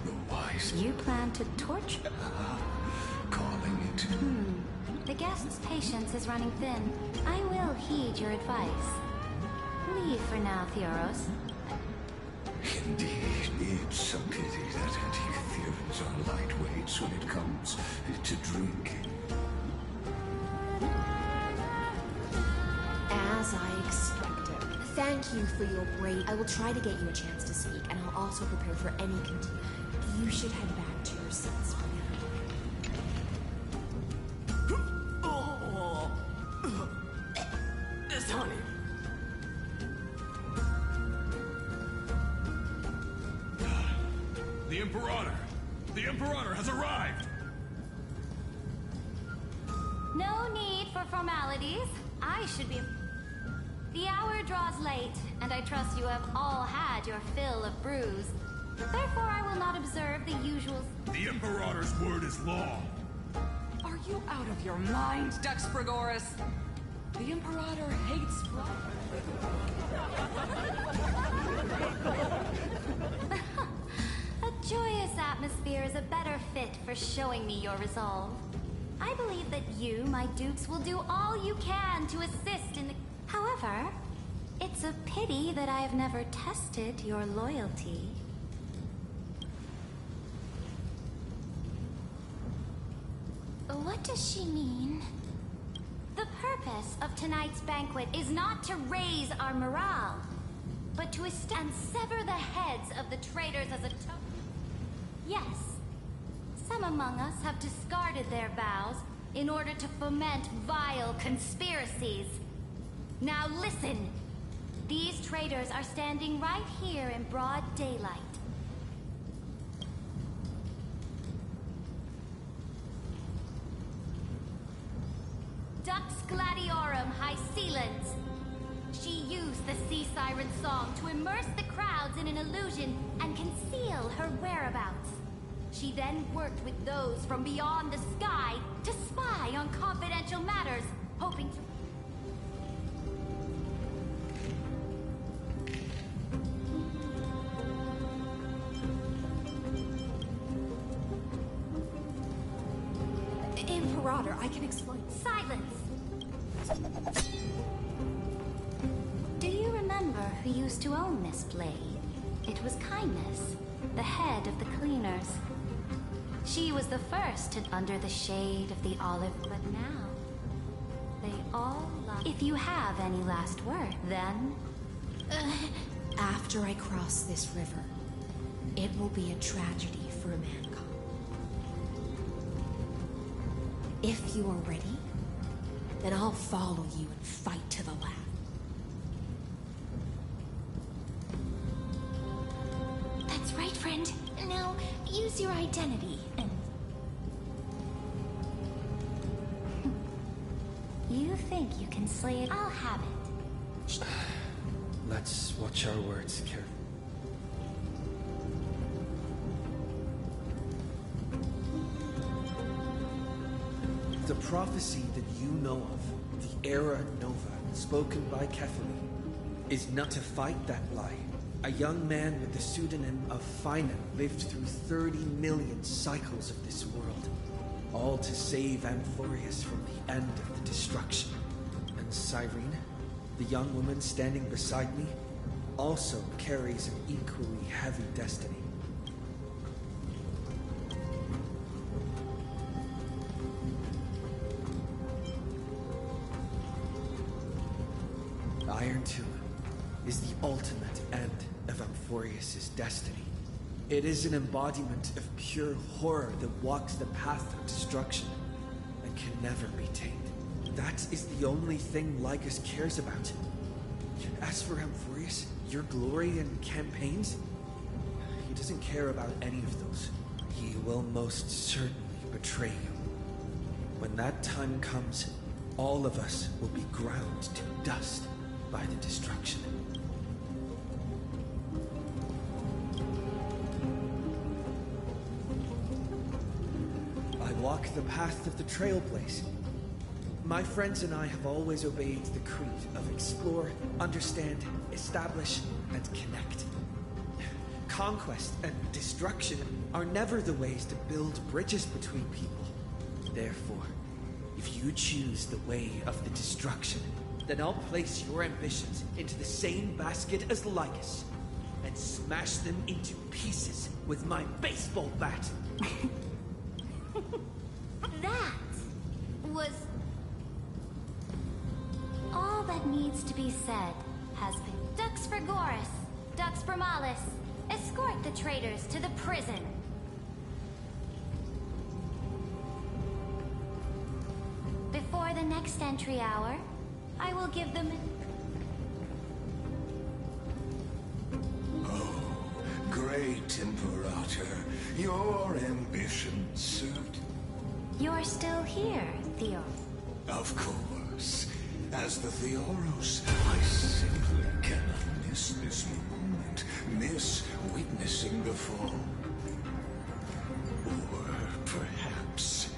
the wise... You plan to torture... calling it... The guest's patience is running thin. I will heed your advice. Leave for now, Theoros. you for your brave. I will try to get you a chance to speak, and I'll also prepare for any continue. You should head back to your seats for now. This honey. The Imperator! The Imperator has arrived! No need for formalities. I should be... The hour draws late, and I trust you have all had your fill of brews. Therefore, I will not observe the usual... The Imperator's word is law! Are you out of your mind, Dux Frigoris? The Imperator hates... A joyous atmosphere is a better fit for showing me your resolve. I believe that you, my dukes, will do all you can to assist in the... However, it's a pity that I have never tested your loyalty. What does she mean? The purpose of tonight's banquet is not to raise our morale, but to and sever the heads of the traitors as a Yes, some among us have discarded their vows in order to foment vile conspiracies. Now listen! These traitors are standing right here in broad daylight. Dux Gladiorum Hycelens. She used the Sea Siren song to immerse the crowds in an illusion and conceal her whereabouts. She then worked with those from beyond the sky to spy on confidential matters, hoping to... Imperator, I can explain. Silence! Do you remember who used to own this blade? It was Kindness, the head of the cleaners. She was the first to under the shade of the olive, but now they all lie. If you have any last word, then... After I cross this river, it will be a tragedy for mankind. If you are ready, then I'll follow you and fight to the last. That's right, friend. Now, use your identity and... You think you can slay it? I'll have it. Let's watch our words carefully. The prophecy that you know of, the Era Nova, spoken by Kefali, is not to fight that lie. A young man with the pseudonym of Finan lived through 30 million cycles of this world, all to save Amphorius from the end of the destruction. And Cyrene, the young woman standing beside me, also carries an equally heavy destiny. Iron Tomb is the ultimate end of Amphorius' destiny. It is an embodiment of pure horror that walks the path of destruction and can never be tamed. That is the only thing Lycus cares about. As for Amphorius, your glory and campaigns, he doesn't care about any of those. He will most certainly betray you. When that time comes, all of us will be ground to dust by the destruction. I walk the path of the Trailblaze. My friends and I have always obeyed the creed of explore, understand, establish, and connect. Conquest and destruction are never the ways to build bridges between people. Therefore, if you choose the way of the destruction, then I'll place your ambitions into the same basket as Lycus and smash them into pieces with my baseball bat. That was... All that needs to be said has been. Dux for Goris, Dux Bramalis. Escort the traitors to the prison. Before the next entry hour, I will give them... Great Imperator, your ambitions served. You're still here, Theo. Of course. As the Theoros, I simply cannot miss this moment, miss witnessing the fall. Or perhaps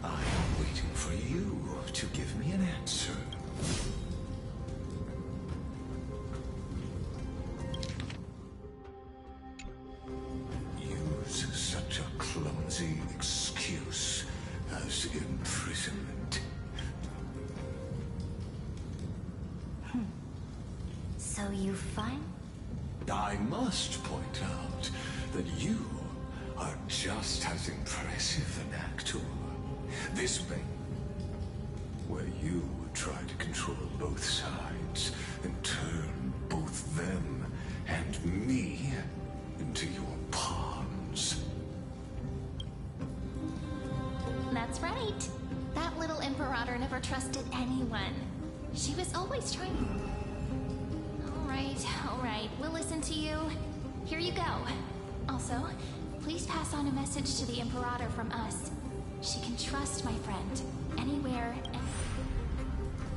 I am waiting for you to give me an answer. Use such a clumsy excuse as imprisonment. So you find? I must point out that you are just as impressive an actor. This bay, where you try to control both sides and turn both them and me into your pawns. That's right. That little Imperator never trusted anyone. She was always trying... All right, we'll listen to you. Here you go. Also, please pass on a message to the Imperator from us. She can trust my friend, anywhere,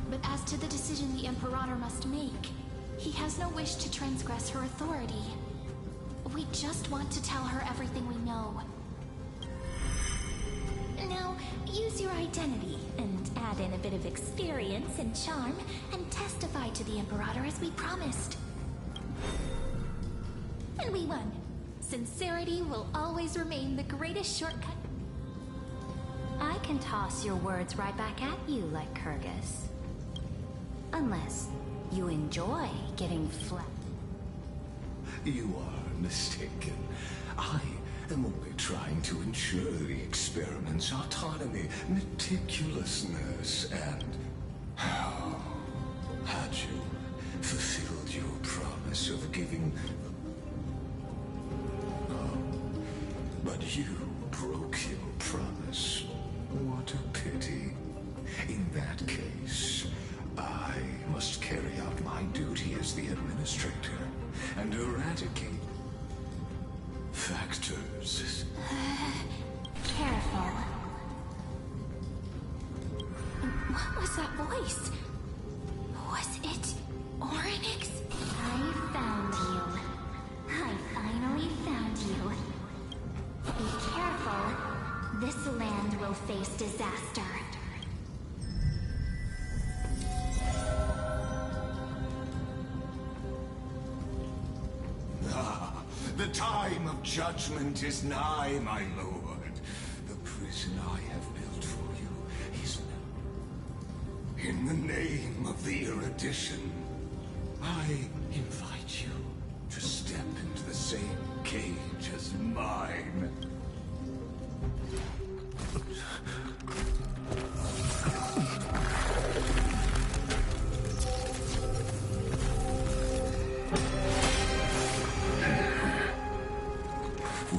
But as to the decision the Imperator must make, he has no wish to transgress her authority. We just want to tell her everything we know. Now, use your identity and add in a bit of experience and charm and testify to the Imperator as we promised. And we won. Sincerity will always remain the greatest shortcut. I can toss your words right back at you like Kyrgyz. Unless you enjoy getting flat. You are mistaken. I am only trying to ensure the experiment's autonomy, meticulousness, and... Had you fulfilled your promise of giving... But you broke your promise. What a pity. In that case, I must carry out my duty as the administrator and eradicate factors. Careful. What was that voice? Was it Oryx? I found you. I finally found you. Be careful. This land will face disaster. The time of judgment is nigh, my lord. The prison I have built for you is now. In the name of the erudition, I invite you to step into the same cage as mine.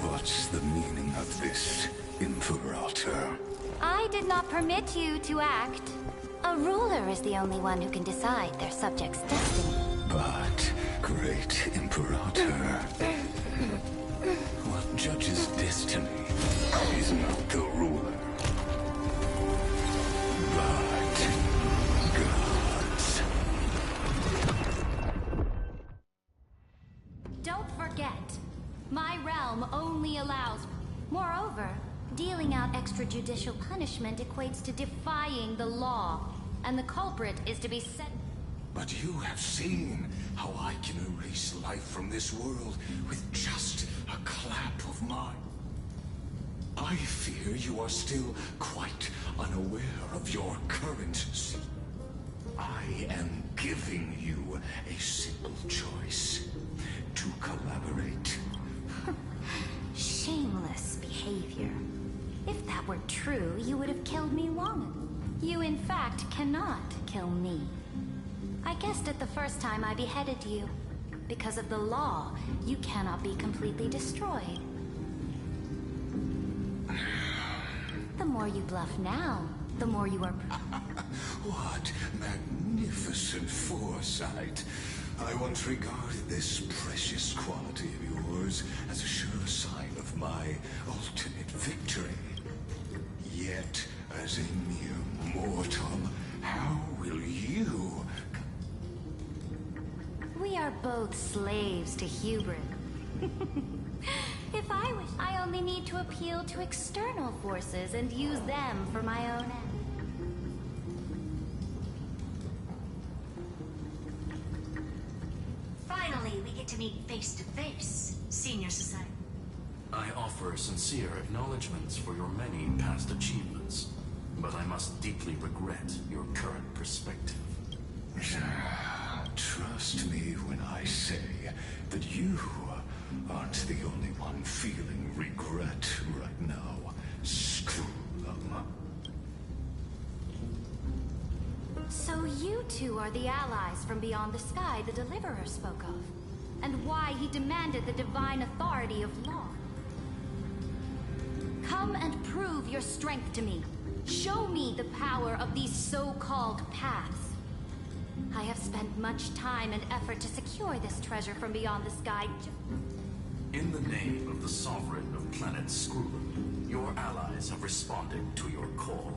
What's the meaning of this, Imperator? I did not permit you to act. A ruler is the only one who can decide their subject's destiny. But, great Imperator, what judges destiny is not the ruler, but gods. Don't forget, my realm only allows... Moreover, dealing out extrajudicial punishment equates to defying the law, and the culprit is to be set... But you have seen how I can erase life from this world with just a clap of mine. I fear you are still quite unaware of your current seat. I am giving you a simple choice: to collaborate. Shameless behavior. If that were true, you would have killed me long ago. You, in fact, cannot kill me. I guessed it the first time I beheaded you. Because of the law, you cannot be completely destroyed. The more you bluff now, the more you are... What magnificent foresight. I once regarded this precious quality of yours as a sure sign of my ultimate victory. Yet, as a mere mortal, how will you... We are both slaves to hubris. If I wish, I only need to appeal to external forces and use them for my own ends. Finally, we get to meet face to face, Senior Society. I offer sincere acknowledgments for your many past achievements, but I must deeply regret your current perspective. Trust me when I say that you aren't the only one feeling regret right now. Screw them. So you two are the allies from beyond the sky the Deliverer spoke of, and why he demanded the divine authority of law. Come and prove your strength to me. Show me the power of these so-called paths. I have spent much time and effort to secure this treasure from beyond the sky. In the name of the Sovereign of Planet Skrulum, your allies have responded to your call.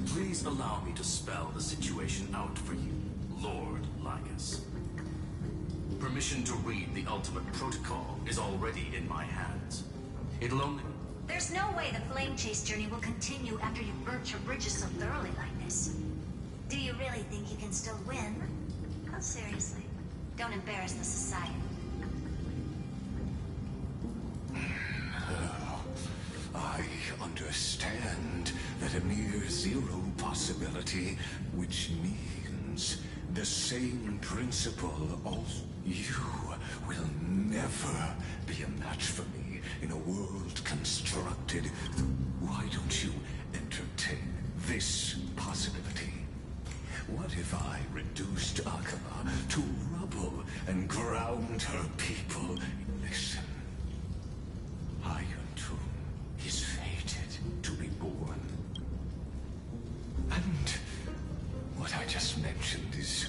Please allow me to spell the situation out for you, Lord Lycus. Permission to read the ultimate protocol is already in my hands. It'll only... There's no way the flame chase journey will continue after you've burnt your bridges so thoroughly like this. Do you really think you can still win? Oh, seriously. Don't embarrass the society. I understand that a mere zero possibility, which means the same principle of you will never be a match for me in a world constructed. Why don't you entertain this possibility? What if I reduced Akama to rubble and ground her people? Listen, Iron Tomb is fated to be born. And what I just mentioned is...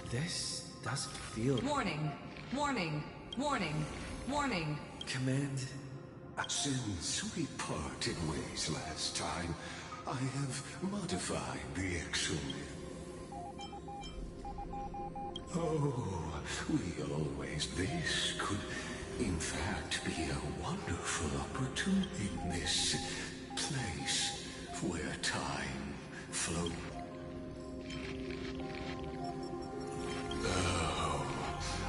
This doesn't feel... Warning! Warning! Warning! Warning! Command... Since we parted ways last time, I have modified the exonym. Oh, we always... This could, in fact, be a wonderful opportunity in this place where time flows. Oh,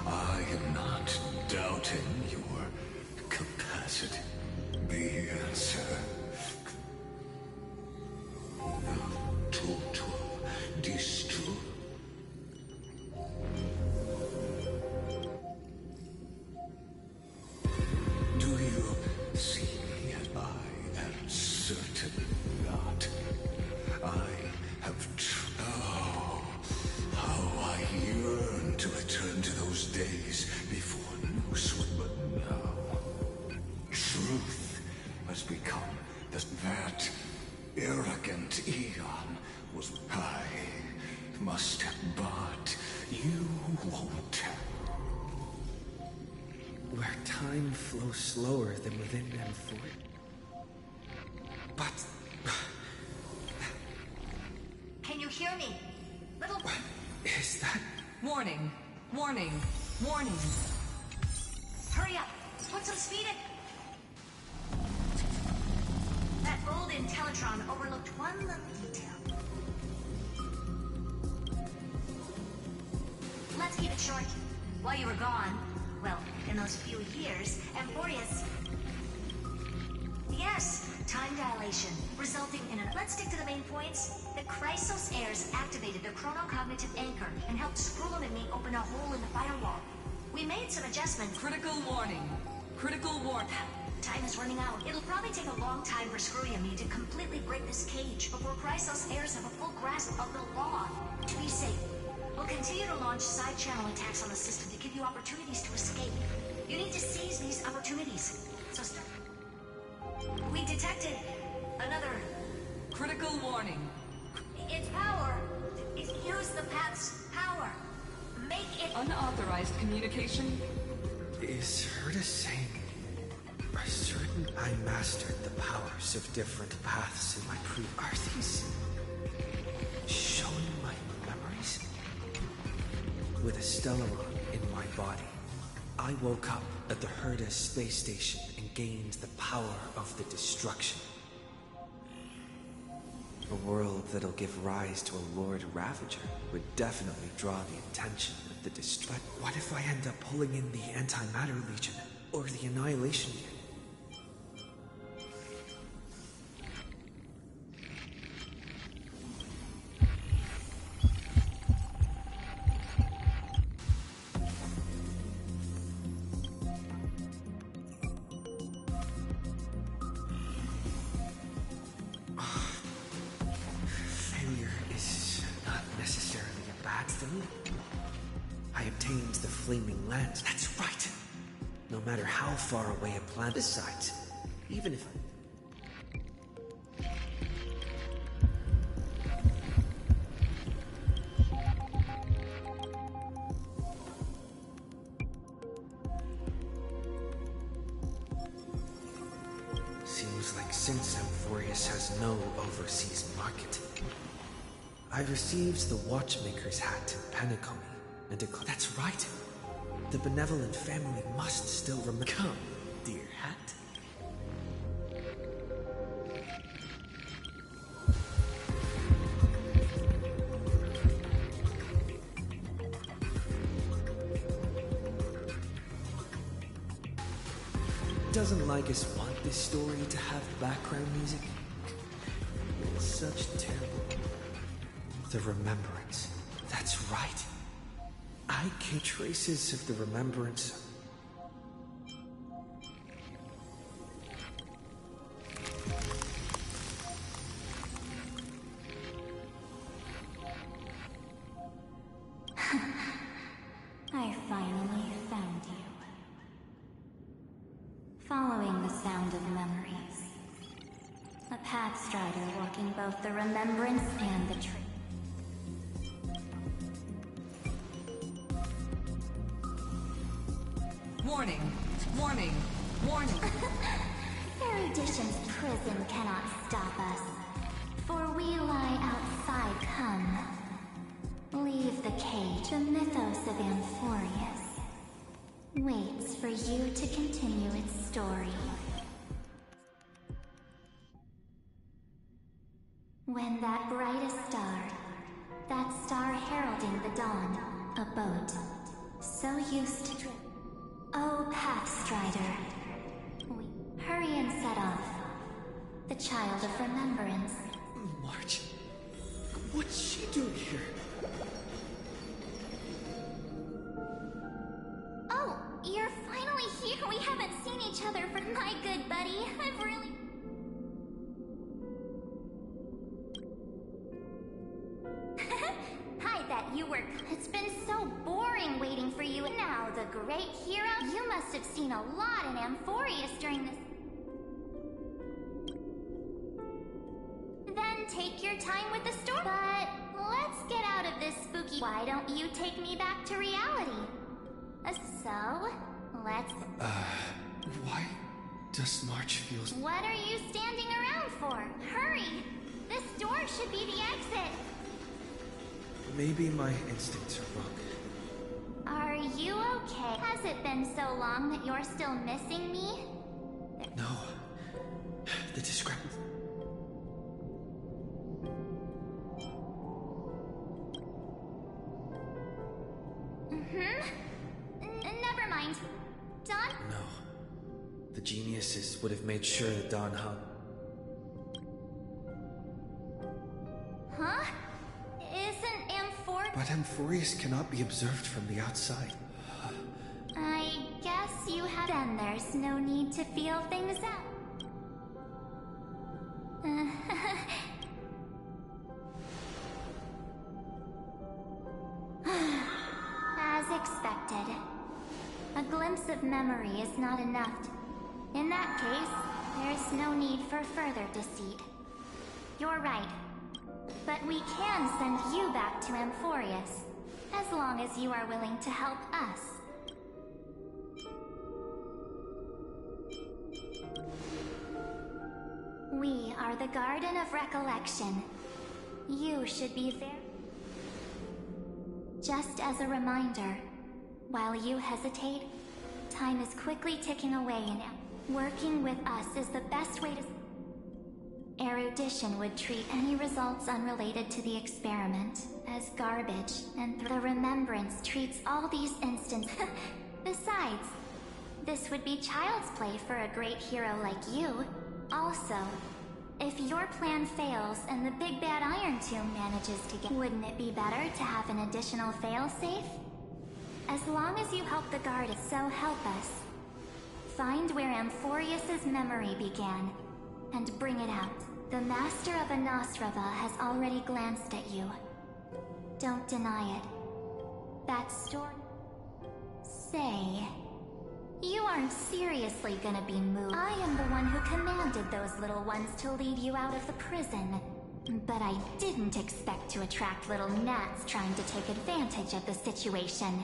I am not doubting your capacity. The answer... the total destroy... Do you see me as I am certain not? I have... Oh, how I yearn to return to those days before Noose would but now. Truth has become that arrogant Eon was... I must have, but you won't have. Where time flows slower than within and forth. But... Can you hear me? Little... Is that... Warning! Warning! Warning! Hurry up! Put some speed in... That old Intellitron overlooked one little detail. Let's keep it short. While you were gone, well, in those few years, Amphorius... Yes, time dilation, resulting in a... Let's stick to the main points. The Chrysos heirs activated the chronocognitive anchor and helped Skrulum and me open a hole in the firewall. We made some adjustments. Critical warning. Critical warning. Time is running out. It'll probably take a long time for Screwy and me to completely break this cage before Chrysos heirs have a full grasp of the law. To be safe, we'll continue to launch side-channel attacks on the system to give you opportunities to escape. You need to seize these opportunities. So we detected another... Critical warning. Its power. Use the path's power. Make it... Unauthorized communication? Is Herta saying... Are certain I mastered the powers of different paths in my Are these... showing my memories? With a Stellaron in my body, I woke up at the Herta space station and gained the power of the destruction. A world that'll give rise to a Lord Ravager would definitely draw the attention of the But what if I end up pulling in the Antimatter Legion, or the Annihilation Unit? I obtained the Flaming Lance. That's right! No matter how far away a planet... Besides, even if Seems like since Amphorius has no overseas market, I received the Watchmaker's hat in Penacony and declared... That's right! The benevolent family must still remember... Come, dear hat. Doesn't Lygus want this story to have background music? It's such terrible... The Remembrance. That's right. I can traces of the Remembrance. I finally found you. Following the sound of memories. A Pathstrider walking both the Remembrance and the Tree. Warning! Warning! Warning! Erudition's prison cannot stop us, for we lie outside. Come. Leave the cage. The mythos of Amphorius waits for you to continue its story. When that brightest star, that star heralding the dawn, a boat, so used to drift. Oh, Pathstrider. Hurry and set off. The child of remembrance. March. What's she doing here? Oh, you're finally here. We haven't seen each other for... My good buddy, I've really... I bet you were... It's been so boring waiting for you. Now, the great hero... You must have seen a lot in Amphorius during this... Then take your time with the story. But let's get out of this spooky... Why don't you take me back to reality? So, let's... Why does March feel... What are you standing around for? Hurry! This door should be the exit. Maybe my instincts are wrong. Are you okay? Has it been so long that you're still missing me? No. The discrepancy... Never mind. Don? No. The geniuses would have made sure that Don hung. Huh? Isn't Amphor... But Amphorius cannot be observed from the outside. then there's no need to feel things out. As expected. A glimpse of memory is not enough. In that case, there's no need for further deceit. You're right. But we can send you back to Amphorius, as long as you are willing to help us. We are the Garden of Recollection. You should be there. Just as a reminder, while you hesitate, time is quickly ticking away and working with us is the best way to... Erudition would treat any results unrelated to the experiment as garbage, and the Remembrance treats all these instances. Besides, this would be child's play for a great hero like you. Also, if your plan fails and the big bad Iron Tomb manages to get... Wouldn't it be better to have an additional failsafe? As long as you help the guard, so help us. Find where Amphorius's memory began, and bring it out. The Master of Anosrava has already glanced at you. Don't deny it. That story... Say... You aren't seriously gonna be moved. I am the one who commanded those little ones to lead you out of the prison. But I didn't expect to attract little gnats trying to take advantage of the situation.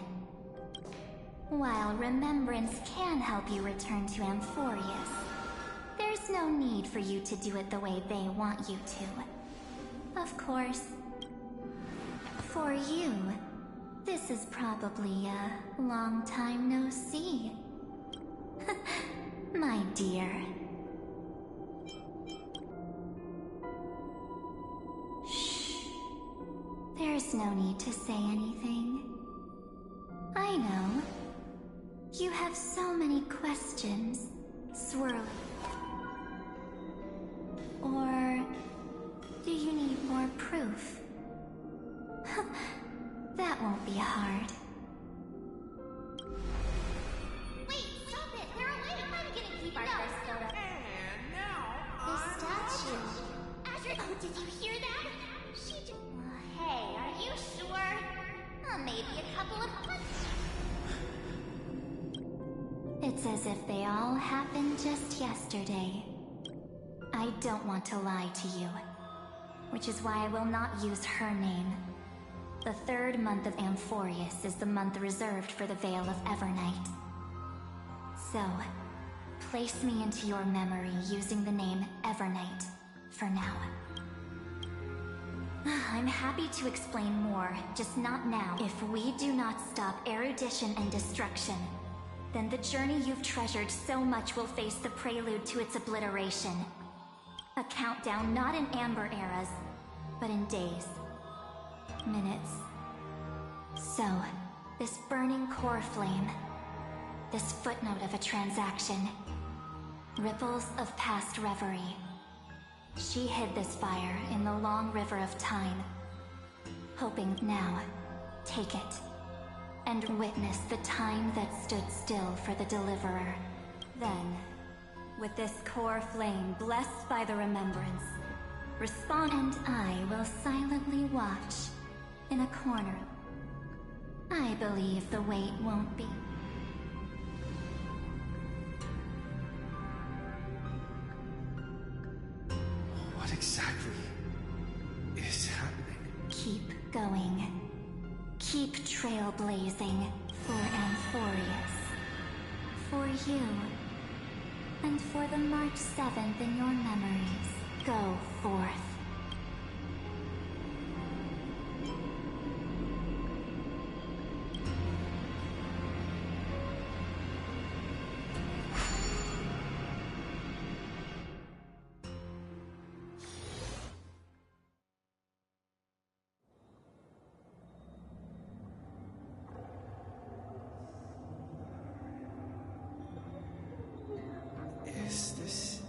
While Remembrance can help you return to Amphorius, there's no need for you to do it the way they want you to. Of course, for you, this is probably a long time no see. My dear. Shh. There's no need to say anything. I know. You have so many questions swirling. Or do you need more proof? That won't be hard. Wait, stop it! We're away! I'm gonna keep our first photo. And now the statue. Asher, oh, did you hear that? She just... Hey, are you sure? Maybe a couple of... It's as if they all happened just yesterday. I don't want to lie to you, which is why I will not use her name. The third month of Amphorius is the month reserved for the Veil of Evernight. So, place me into your memory using the name Evernight for now. I'm happy to explain more, just not now. If we do not stop erudition and destruction, then the journey you've treasured so much will face the prelude to its obliteration. A countdown not in amber eras, but in days. Minutes. So, this burning core flame, this footnote of a transaction, ripples of past reverie. She hid this fire in the long river of time, hoping now, take it, and witness the time that stood still for the Deliverer. Then, with this core flame blessed by the Remembrance, respond, and I will silently watch in a corner. I believe the wait won't be. What exactly is happening? Keep going. Keep trailblazing for Amphorius. For you. And for the March 7th in your memories. Go forth. Is this...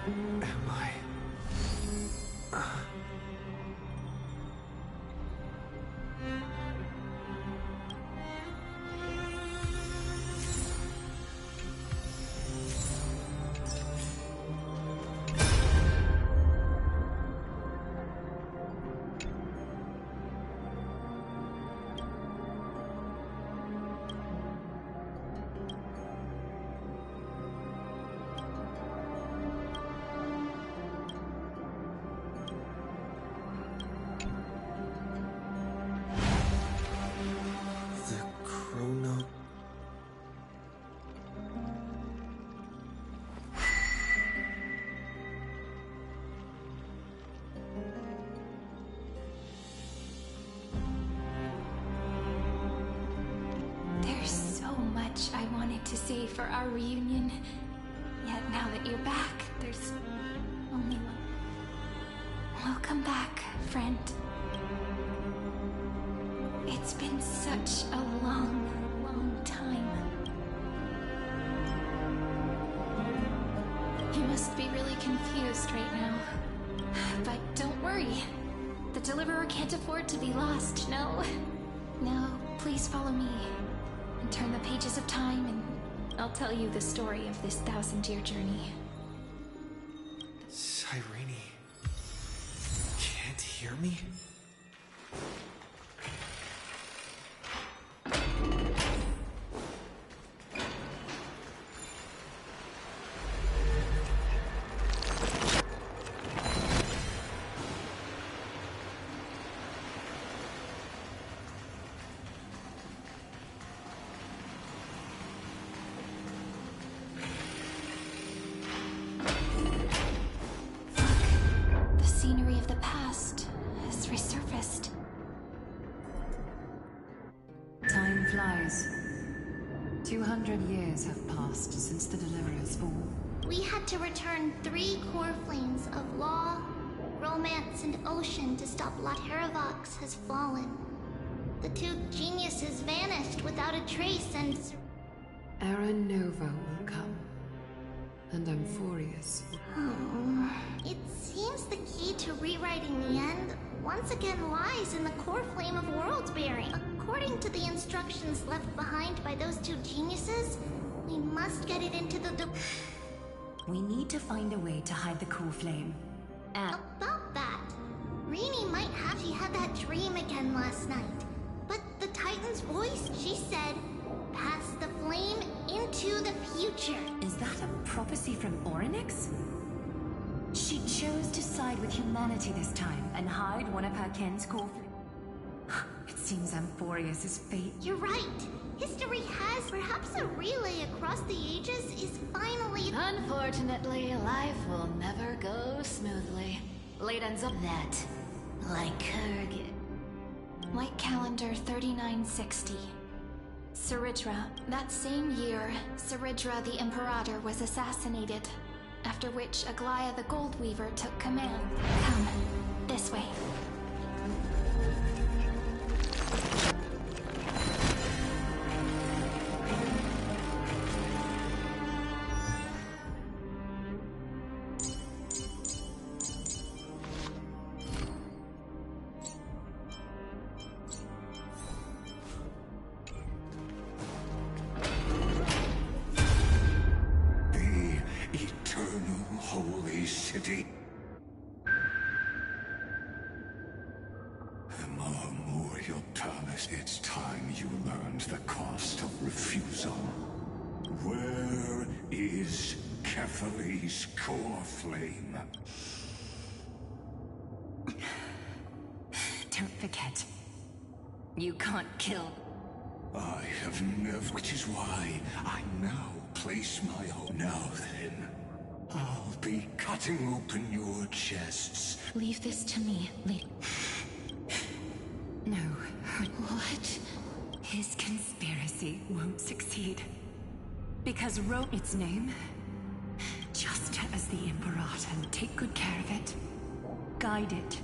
Am I? There's so much I wanted to say for our reunion. Yet now that you're back, there's only one. Welcome back, friend. It's been such a long, long time. You must be really confused right now. But don't worry. The Deliverer can't afford to be lost, no? No, please follow me. And turn the pages of time, and I'll tell you the story of this 1,000-year journey. Cyrene, can't hear me? The scenery of the past has resurfaced. Time flies. 200 years have passed since the Deliverer's fall. We had to return 3 core flames of law, romance, and ocean to stop Latheravox has fallen. The 2 geniuses vanished without a trace, and Era Nova will come. And Amphorius. Oh, it seems the key to rewriting the end once again lies in the core flame of world bearing. According to the instructions left behind by those 2 geniuses, we must get it into the We need to find a way to hide the core flame. About that, Rini might have she had that dream again last night. But the Titan's voice, she said, pass the flame into the future. Is that a prophecy from Orynyx? She chose to side with humanity this time and hide one of her kin's core flame. It seems Amphorius' fate. You're right. History has perhaps a relay across the ages is finally. Unfortunately, life will never go smoothly. Late ends up that, like Kurgan. White calendar 3960. Saridra. That same year, Saridra the Imperator was assassinated, after which Aglaya the Gold Weaver took command. Come, this way. Holy city. Memorial Thomas, it's time you learned the cost of refusal. Where is Ketheri's core flame? Don't forget. You can't kill. I have never, which is why I now place my hope. Now then, I'll be cutting open your chests. Leave this to me, Lady. No. What? His conspiracy won't succeed. Because its name, just as the Imperator, and take good care of it. Guide it.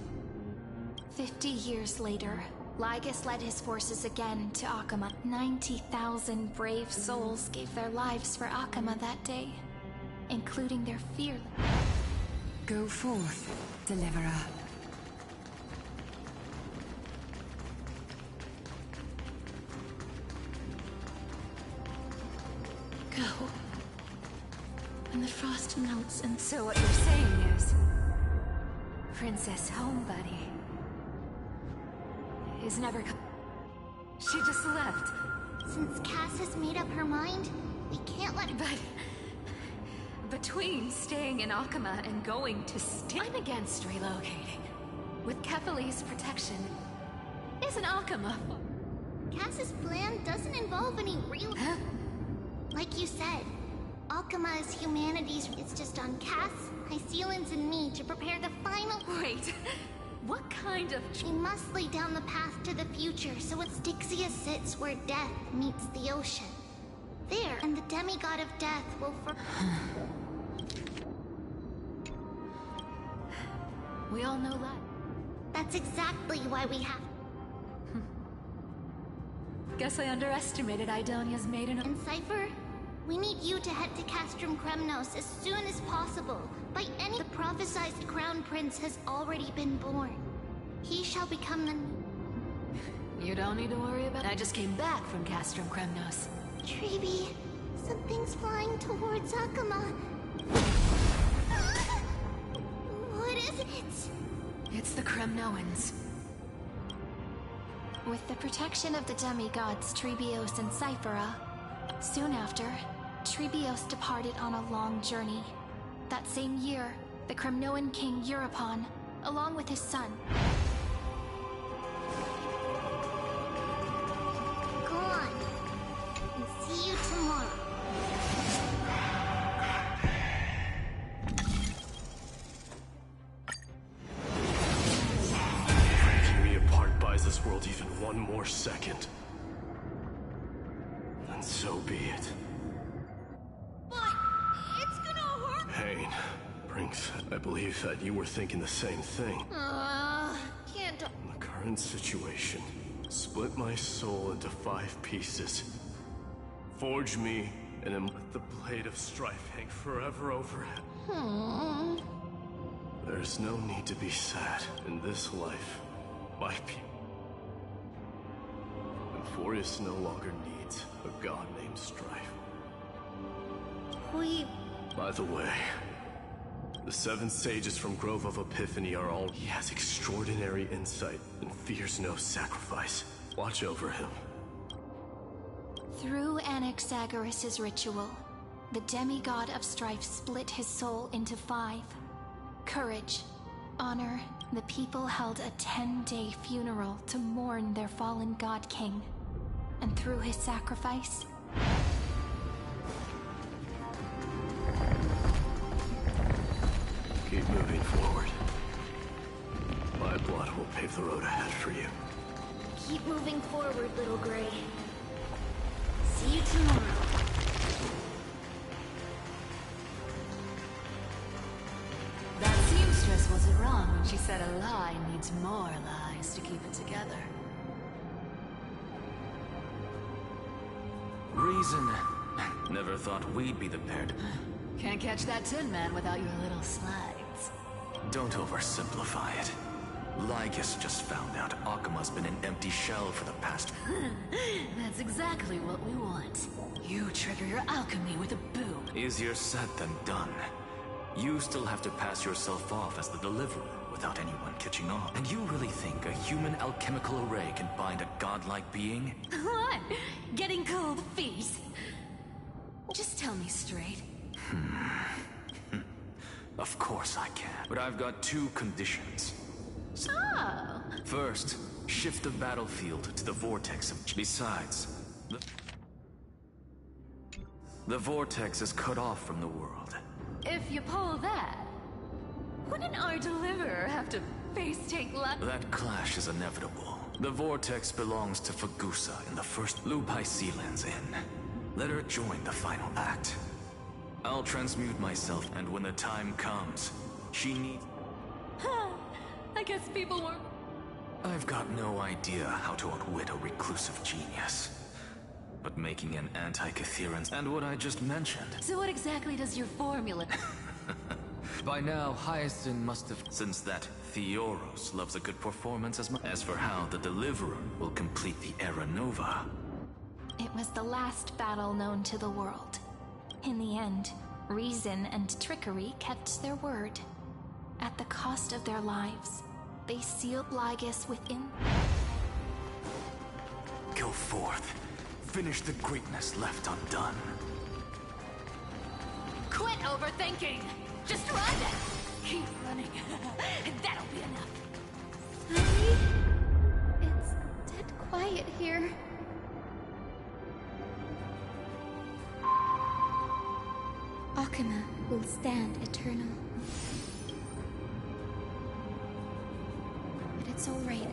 50 years later, Lygus led his forces again to Akama. 90,000 brave souls gave their lives for Akama that day, including their fearless. Go forth, Deliverer. Go. When the frost melts and... So what you're saying is... Princess Homebuddy... is never... She just left. Since Cass has made up her mind, we can't let... But... between staying in Akama and going to I'm against relocating. With Kefali's protection... isn't Akama... Cass's plan doesn't involve any real... Huh? Like you said, Akama is humanity's... It's just on Cass, Hycelan's, and me to prepare the final... Wait... What kind of... We must lay down the path to the future so it's Dixia sits where death meets the ocean. There, and the demigod of death will We all know that. That's exactly why we have... Guess I underestimated Idonia's maiden... And Cypher, we need you to head to Castrum Kremnos as soon as possible. By any... The prophesized crown prince has already been born. He shall become the... You don't need to worry about... I just came back from Castrum Kremnos. Treeby, something's flying towards Akama. What is it? It's the Kremnoans. With the protection of the demigods Trebios and Cyphera, soon after, Trebios departed on a long journey. That same year, the Kremnoan king Euripon, along with his son. Go on. And see you tomorrow. Breaking me apart buys this world even one more second. And so be it. But it's gonna hurt. Pain brings... I believe that you were thinking the same thing. Can't... In the current situation, split my soul into 5 pieces. Forge me, and then let the blade of strife hang forever overhead. There's no need to be sad in this life. My people. Euphorius no longer needs a god named Strife. By the way, the 7 sages from Grove of Epiphany are all... He has extraordinary insight and fears no sacrifice. Watch over him. Through Anaxagoras' ritual, the demigod of strife split his soul into 5. Courage, honor, the people held a 10-day funeral to mourn their fallen god king. And through his sacrifice... Keep moving forward. My blood will pave the road ahead for you. Keep moving forward, little Gray. See you tomorrow. That seamstress wasn't wrong when she said a lie needs more lies to keep it together. Reason. Never thought we'd be the pair to... Can't catch that Tin Man without your little slides. Don't oversimplify it. Lygus just found out Akama's been an empty shell for the past... That's exactly what we want. You trigger your alchemy with a boom. Easier said than done. You still have to pass yourself off as the deliverer without anyone catching on. And you really think a human alchemical array can bind a godlike being? What? Getting cold feet? Just tell me straight. Of course I can. But I've got 2 conditions. Oh. First, shift the battlefield to the vortex of... Besides, the vortex is cut off from the world. If you pull that, wouldn't our deliverer have to face take luck? That clash is inevitable. The vortex belongs to Fagusa in the first Lupai Sealands Inn. Let her join the final act. I'll transmute myself, and when the time comes, she needs... I guess people were... I've got no idea how to outwit a reclusive genius. But making an anti-Catherian and what I just mentioned... So what exactly does your formula... By now, Hyacinth must have... Since that Theoros loves a good performance as much. As for how the Deliverer will complete the Era Nova... It was the last battle known to the world. In the end, reason and trickery kept their word. At the cost of their lives, they sealed Lygus within... Go forth. Finish the greatness left undone. Quit overthinking! Just run! Keep running. That'll be enough. Honey? It's dead quiet here. Akama will stand eternal. But it's alright.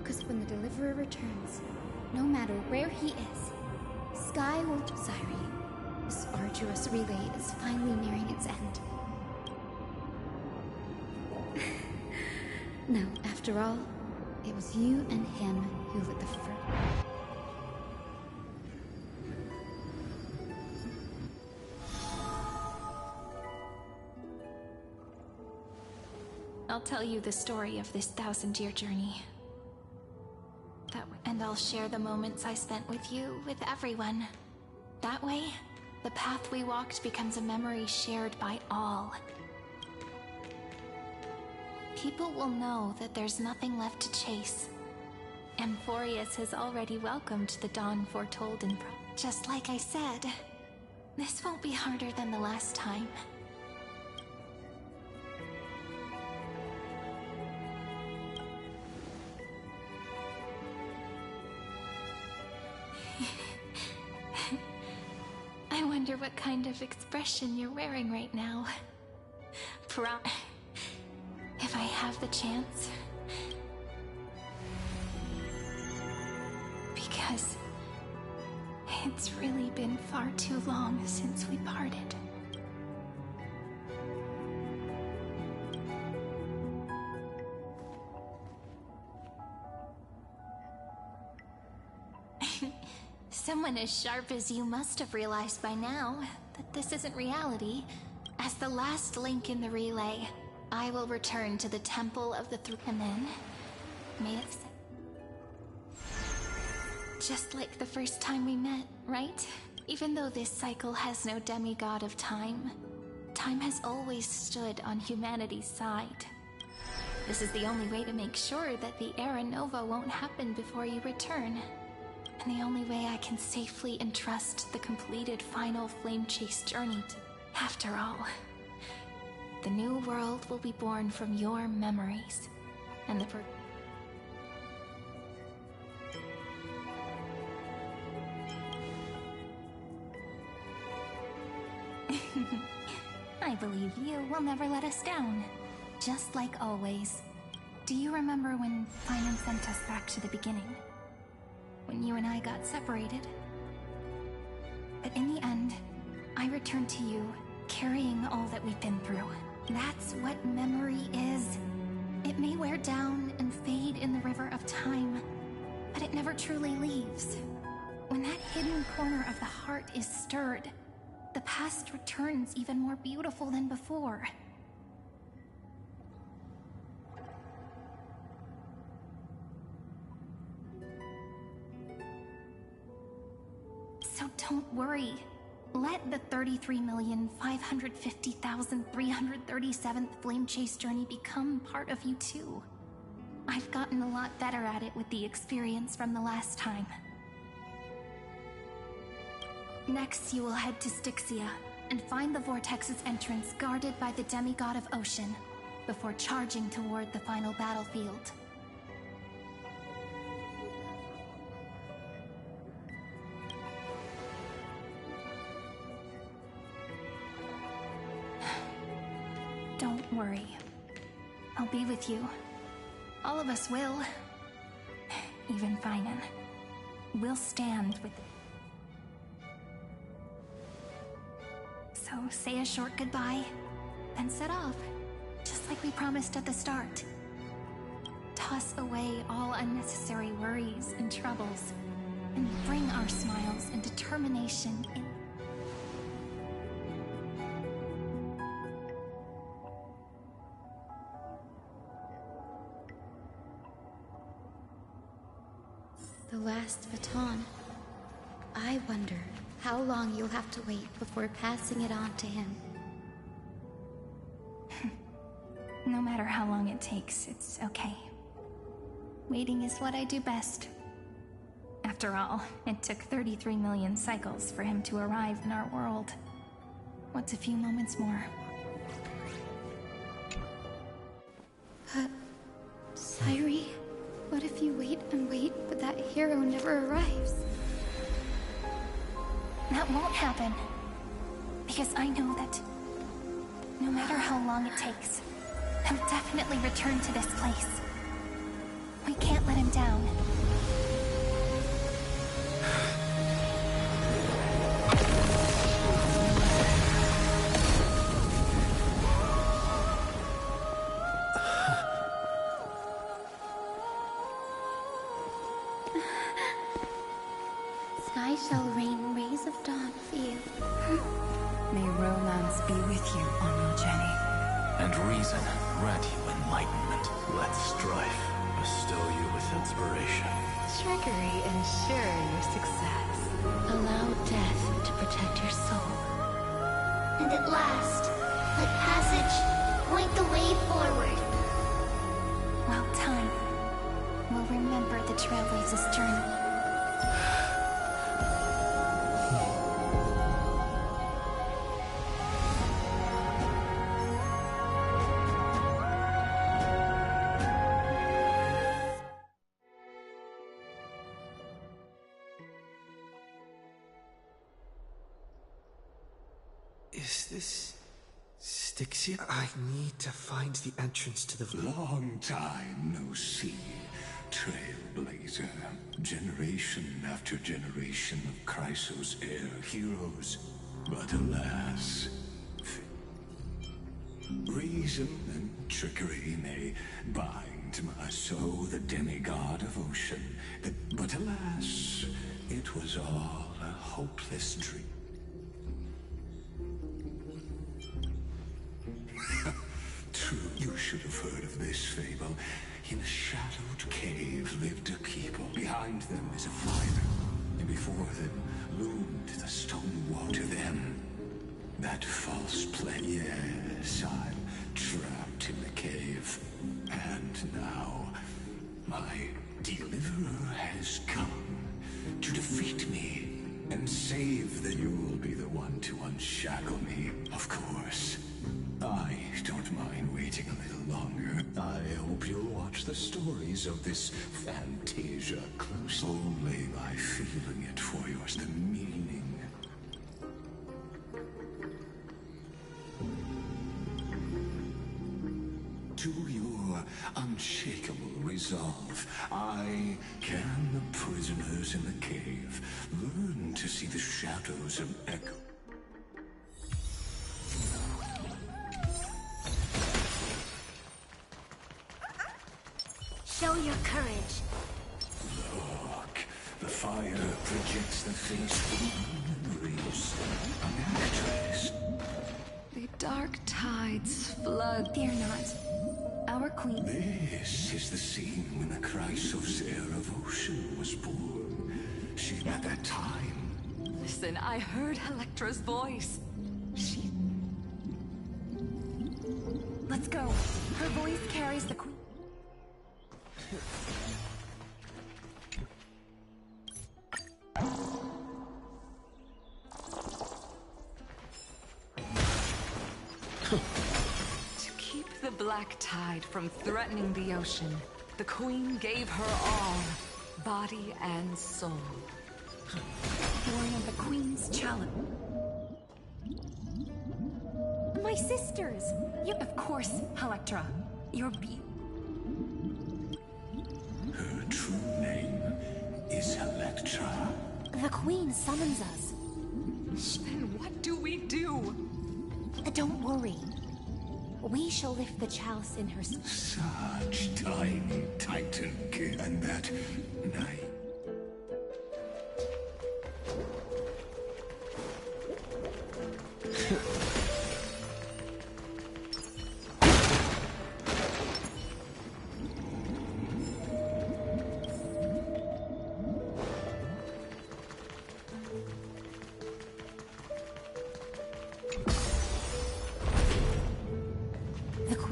Because when the Deliverer returns, no matter where he is, Sky will... Sorry. This arduous relay is finally nearing its end. No, after all, it was you and him who lit the first. I'll tell you the story of this 1000-year journey. And I'll share the moments I spent with you, with everyone. That way, the path we walked becomes a memory shared by all. People will know that there's nothing left to chase. Amphorius has already welcomed the dawn foretold in just like I said, this won't be harder than the last time. I wonder what kind of expression you're wearing right now. If I have the chance. Because it's really been far too long since we parted. Someone as sharp as you must have realized by now that this isn't reality. As the last link in the relay, I will return to the Temple of the and then may it just like the first time we met, right? Even though this cycle has no demigod of time, time has always stood on humanity's side. This is the only way to make sure that the Era Nova won't happen before you return. And the only way I can safely entrust the completed final flame chase journey. After all, the new world will be born from your memories, and the I believe you will never let us down, just like always. Do you remember when Simon sent us back to the beginning? When you and I got separated? But in the end, I returned to you, carrying all that we've been through. That's what memory is. It may wear down and fade in the river of time, but it never truly leaves. When that hidden corner of the heart is stirred, the past returns even more beautiful than before. So don't worry. Let the 33,550,337th Flame Chase journey become part of you too. I've gotten a lot better at it with the experience from the last time. Next, you will head to Styxia and find the Vortex's entrance guarded by the demigod of Ocean before charging toward the final battlefield. Don't worry. I'll be with you. All of us will. Even Finan. We'll stand with... So say a short goodbye, then set off, just like we promised at the start. Toss away all unnecessary worries and troubles, and bring our smiles and determination in... The last baton. I wonder how long you'll have to wait before passing it on to him. No matter how long it takes, it's okay. Waiting is what I do best. After all, it took 33 million cycles for him to arrive in our world. What's a few moments more? But, Sairi, what if you wait and wait, but that hero never arrives? That won't happen. Because I know that no matter how long it takes, he'll definitely return to this place. We can't let him down. Sky shall rain rays of dawn for you. May romance be with you on your journey. And reason grant you enlightenment. Let strife bestow you with inspiration. Trickery ensure your success. Allow death to protect your soul. And at last, let passage point the way forward. While time will remember the Trailblazers' journey. Is this Styxia? I need to find the entrance to the... Long time no see, Trailblazer. Generation after generation of Chrysos heir heroes. But alas, reason and trickery may bind my soul, the demigod of ocean. But alas, it was all a hopeless dream. True, you should have heard of this fable. In a shadowed cave lived a people. Behind them is a fire, and before them loomed the stone wall. To them, that false plan. Yes, I'm trapped in the cave. And now, my deliverer has come to defeat me and save that you'll be the one to unshackle me, of course. I don't mind waiting a little longer. I hope you'll watch the stories of this Fantasia close. Only by feeling it for yours, the meaning. To your unshakable resolve, I can the prisoners in the cave learn to see the shadows of echo. Show your courage. Look, the fire projects the face from memories. An actress. The dark tides flood. Fear not. Our queen. This is the scene when the Chrysos heir of ocean was born. She at that time. Listen, I heard Electra's voice. She... Let's go. Her voice carries the queen. To keep the black tide from threatening the ocean, the queen gave her all, body and soul. Born of the queen's chalice. My sisters! You, of course, Electra. Your Her true name is Electra. The queen summons us. Then what do we do? Don't worry. We shall lift the chalice in her... Such tiny titan kid. And that night...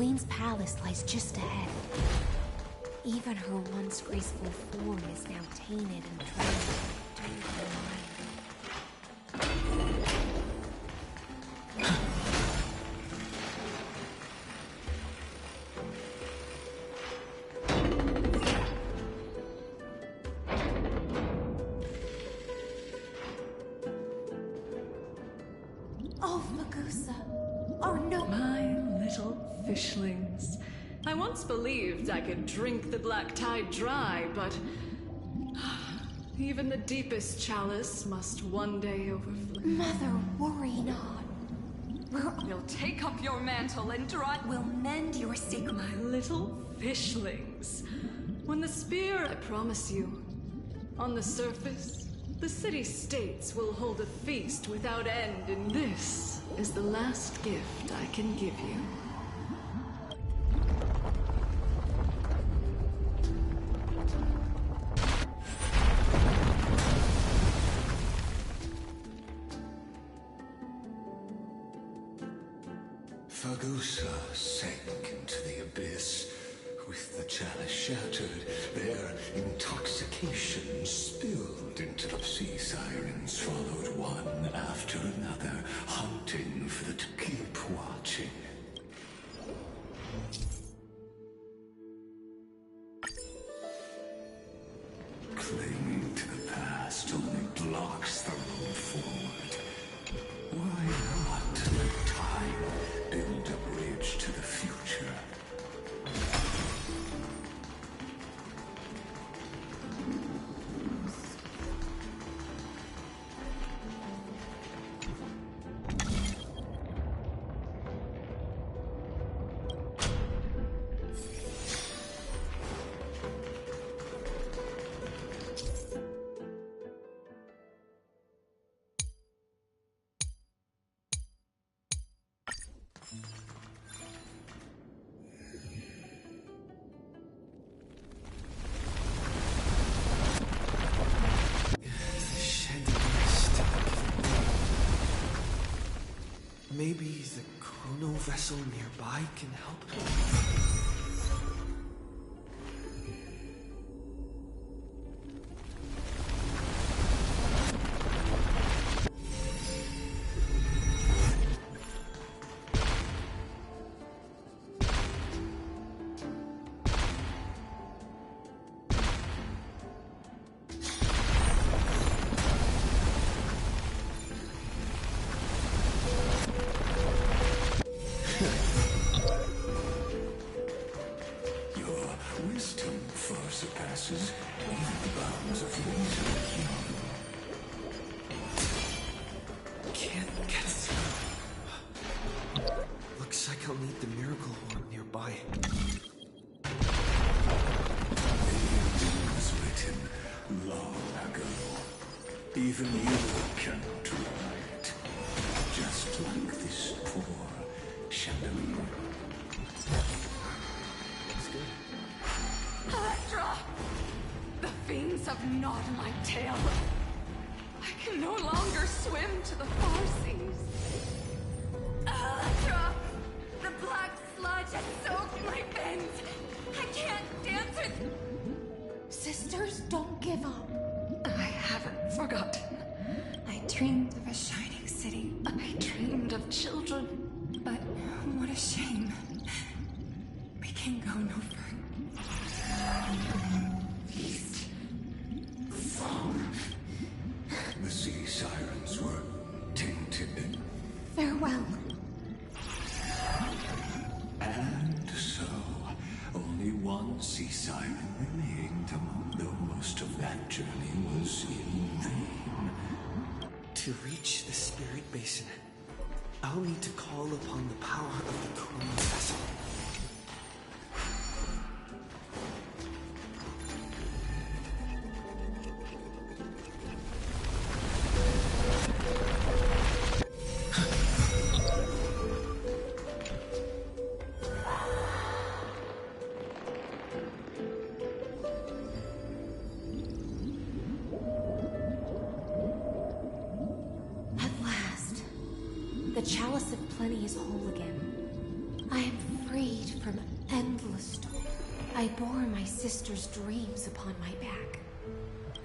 Queen's palace lies just ahead. Even her once graceful form is now tainted and drowned in dirty light. Oh, Magusa. Oh, no. My little fishlings. I once believed I could drink the black tide dry, but even the deepest chalice must one day overflow. Mother, worry not. We'll take up your mantle and draw it. We'll mend your sick, my little fishlings. When the spear, I promise you, on the surface, the city-states will hold a feast without end, and this is the last gift I can give you. Fagusa sank into the abyss. With the chalice shattered, their intoxication spilled into the sea sirens, followed one after another, hunting for the to keep watching. Clinging to the past only blocks the road forward. Why not let time build a bridge to the future? Maybe the chrono vessel nearby can help? Surpasses even the bounds of reason. Can't get through. Looks like I'll need the miracle horn nearby. It was written long ago. Even you cannot write. Just like this poor chandelier. Electra! The fiends have gnawed my tail. I can no longer swim to the far seas. Electra! The black sludge has soaked my veins. I can't dance with... Sisters, don't give up. I haven't forgotten. I dreamed of a shining city. I dreamed of children. But what a shame. We can go no further. The sea sirens were tainted. Farewell. And so, only one sea siren remained, though most of that journey was in vain. To reach the spirit basin, I'll need to call upon the power of the chrono vessel. The Chalice of Plenty is whole again. I am freed from endless toil. I bore my sister's dreams upon my back.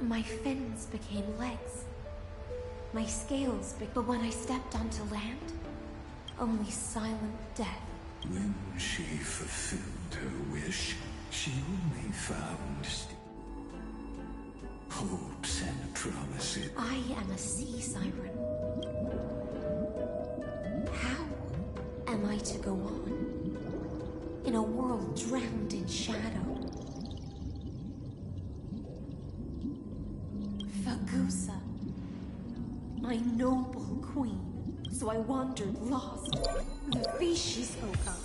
My fins became legs. My scales but when I stepped onto land, only silent death. When she fulfilled her wish, she only found hopes and promises. I am a sea siren. How am I to go on in a world drowned in shadow? Fagusa, my noble queen. So I wandered lost. The feast she spoke of.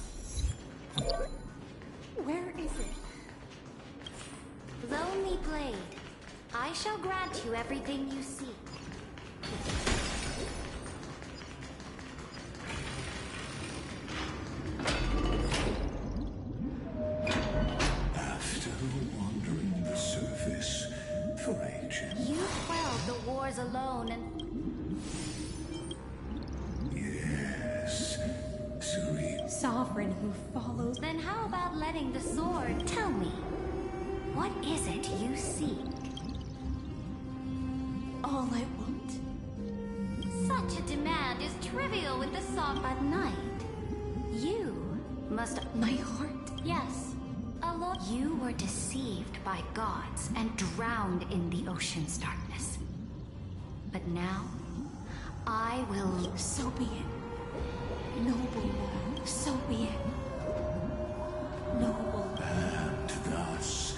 Where is it? Lonely Blade, I shall grant you everything you seek. After wandering the surface for ages. You quelled the wars alone and... Yes, serene. Sovereign who follows. Then how about letting the sword tell me? What is it you seek? All I want. Such a demand is trivial with the soft at night. You must... My heart? Yes. Alone. You were deceived by gods and drowned in the ocean's darkness. But now, I will... So be it. Noble one, so be it. Noble. And thus...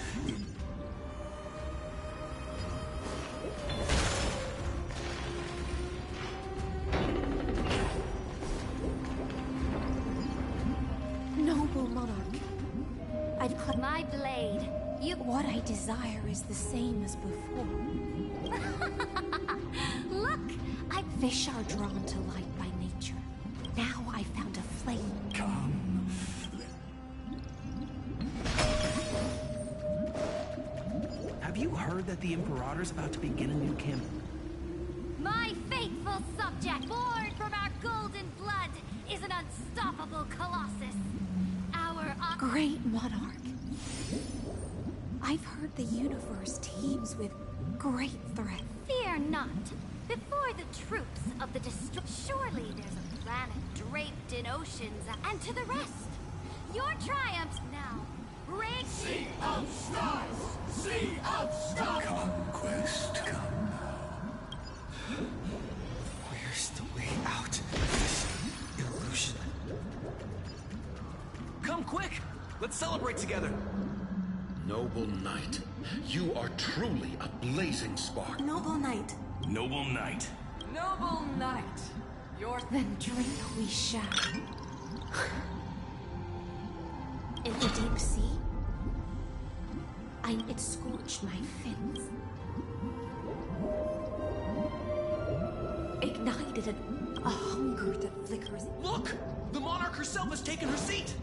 Noble monarch. I'd claim my blade. You... What I desire is the same as before. Look! Fish are drawn to light by nature. Now I found a flame. Come. Have you heard that the Imperator's about to begin a new camp? My faithful subject, born from our golden blood, is an unstoppable colossus. Our... Great monarch. I've heard the universe teems with great threat. Fear not. Before the troops of the surely there's a planet draped in oceans, and to the rest, your triumphs now. Break Sea of Stars! Sea of Stars! Conquest, come now. Where's the way out of this illusion? Come quick! Let's celebrate together! Noble knight, you are truly a blazing spark. Noble knight. Noble knight. Noble knight. Your... Then drink we shall. In the deep sea, it scorched my fins. Ignited a hunger that flickers. Look! The monarch herself has taken her seat!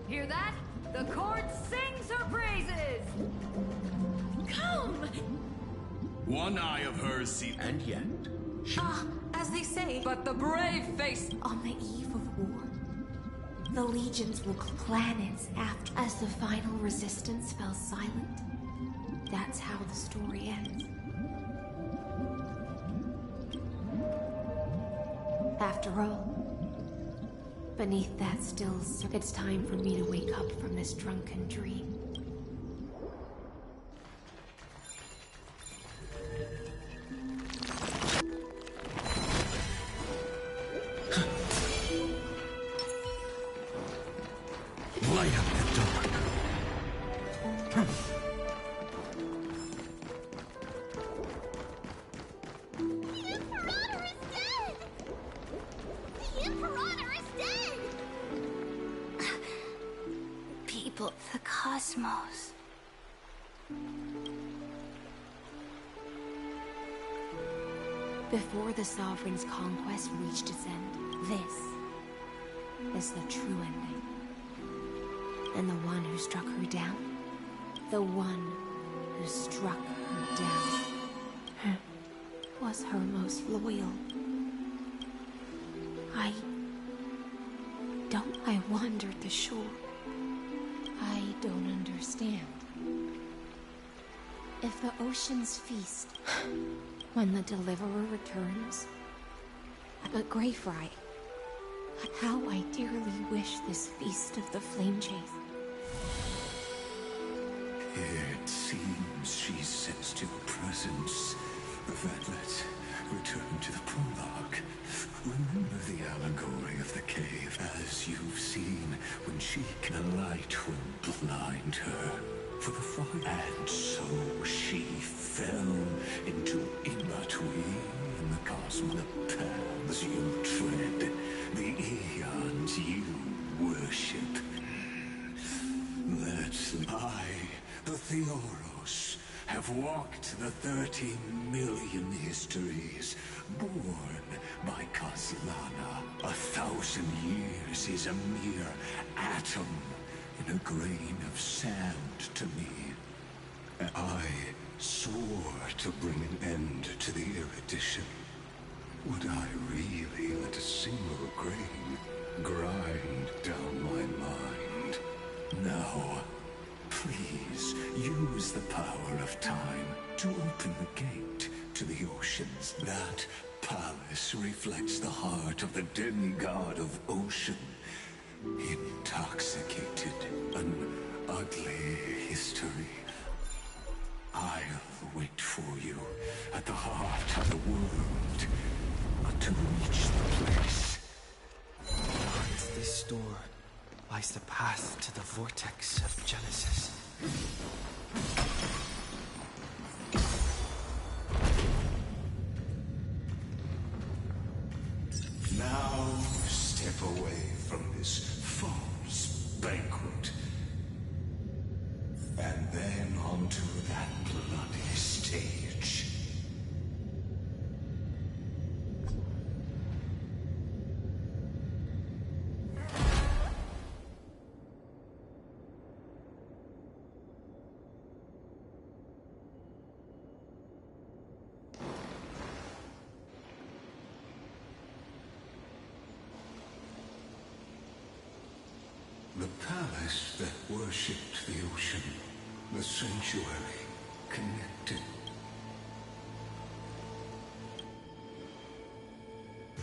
Hear that? The court sings her praises! Come! One eye of hers see... And yet, she... as they say. But the brave face... On the eve of war, the legions will planets after. As the final resistance fell silent, that's how the story ends. After all, beneath that still, it's time for me to wake up from this drunken dream. Light up the dark. The Imperator is dead! The Imperator is dead! People, the cosmos. Before the Sovereign's conquest reached its end, this is the true ending. And the one who struck her down, the one who struck her down, was her most loyal. don't I wandered the shore? I don't understand. If the oceans feast, when the deliverer returns, but Greyfry, how I dearly wish this feast of the flame chase. It seems she sensed your presence. But let's return to the prologue. Remember the allegory of the cave, as you've seen when the light will blind her for the fire. And so she fell into in-between the cosmos, the paths you tread, the eons you worship. The Theoros, have walked the 30 million histories, born by Kaslana. 1,000 years is a mere atom in a grain of sand to me. I swore to bring an end to the erudition. Would I really let a single grain grind down my mind? No. Please use the power of time to open the gate to the oceans. That palace reflects the heart of the demigod of ocean. Intoxicated, an ugly history. I'll wait for you at the heart of the world to reach the place. Behind this door lies the path to the vortex of Genesis. Now step away from this false banquet. And then onto that bloody stage. The palace that worshipped the ocean, the sanctuary, connected.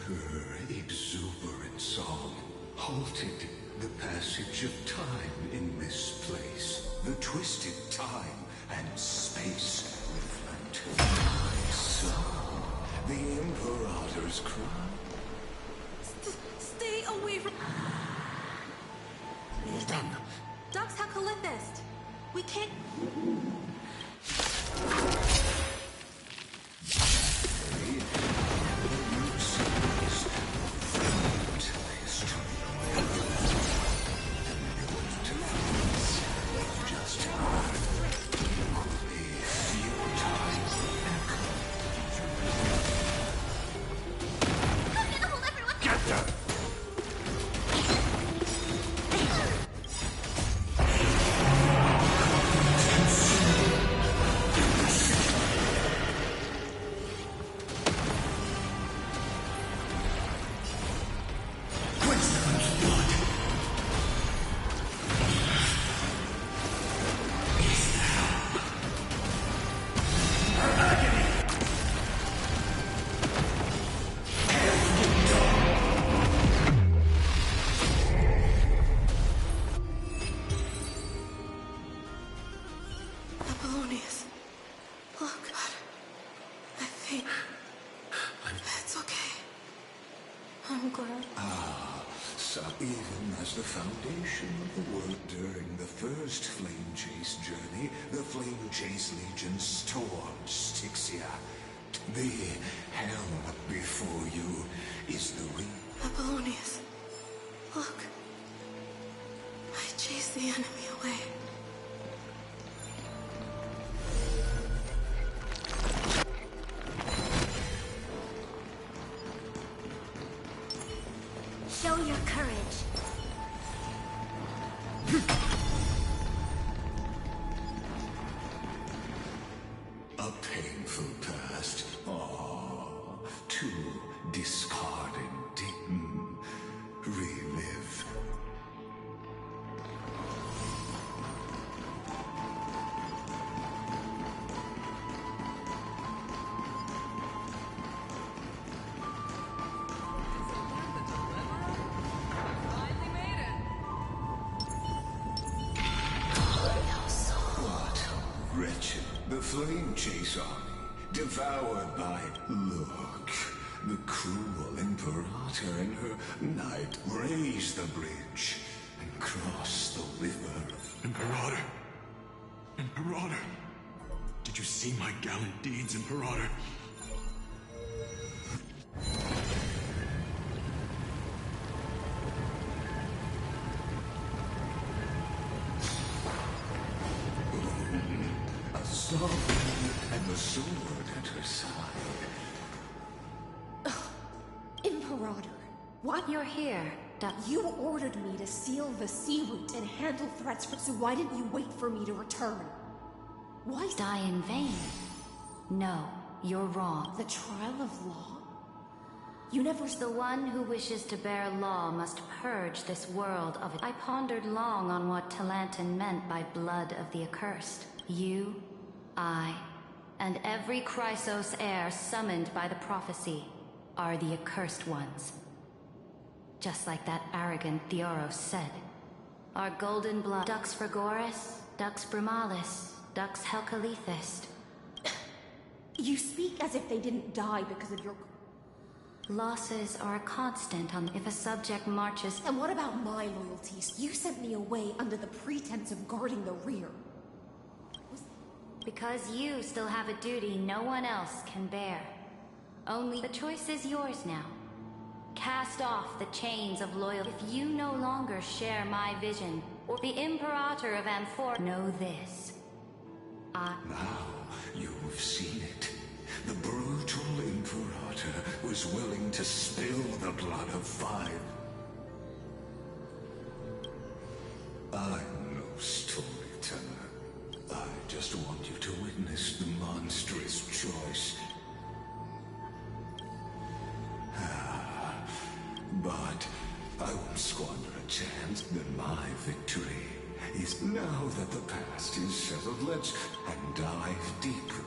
Her exuberant song halted the passage of time in this place. The twisted time and space reflect my soul. The Imperator's cry. Stay away from... Done. Dux Hakalithist! We can't... Even as the foundation of the world during the first Flame Chase journey, the Flame Chase Legion stormed Styxia. The hell before you is the real... Apollonius, look. I chased the enemy away. Show your courage. A painful past. Oh, too discarded. Relive flame chase army, devoured by... Look, the cruel Imperator and her knight raise the bridge and cross the river. Imperator! Imperator! Did you see my gallant deeds, Imperator? A sovereign and the sword at her side. Imperator, what? You're here. You ordered me to seal the sea route and handle threats, so why didn't you wait for me to return? Why die in vain? No, you're wrong. The trial of law? You never... The one who wishes to bear law must purge this world of it. I pondered long on what Talantan meant by blood of the accursed. You, I, and every Chrysos heir summoned by the prophecy are the accursed ones. Just like that arrogant Theoros said. Our golden blood, Dux Frigoris, Dux Brumalis, Dux Helcalethist. You speak as if they didn't die because of your... Losses are a constant on if a subject marches... And what about my loyalties? You sent me away under the pretense of guarding the rear. Because you still have a duty no one else can bear. Only the choice is yours now. Cast off the chains of loyalty. If you no longer share my vision, or the Imperator of Amphor, know this. Now, you've seen it. The brutal Imperator was willing to spill the blood of 5. I'm no storyteller. I just want you to witness the monstrous choice. But I won't squander a chance that my victory is now that the past is settled. Let's dive deeper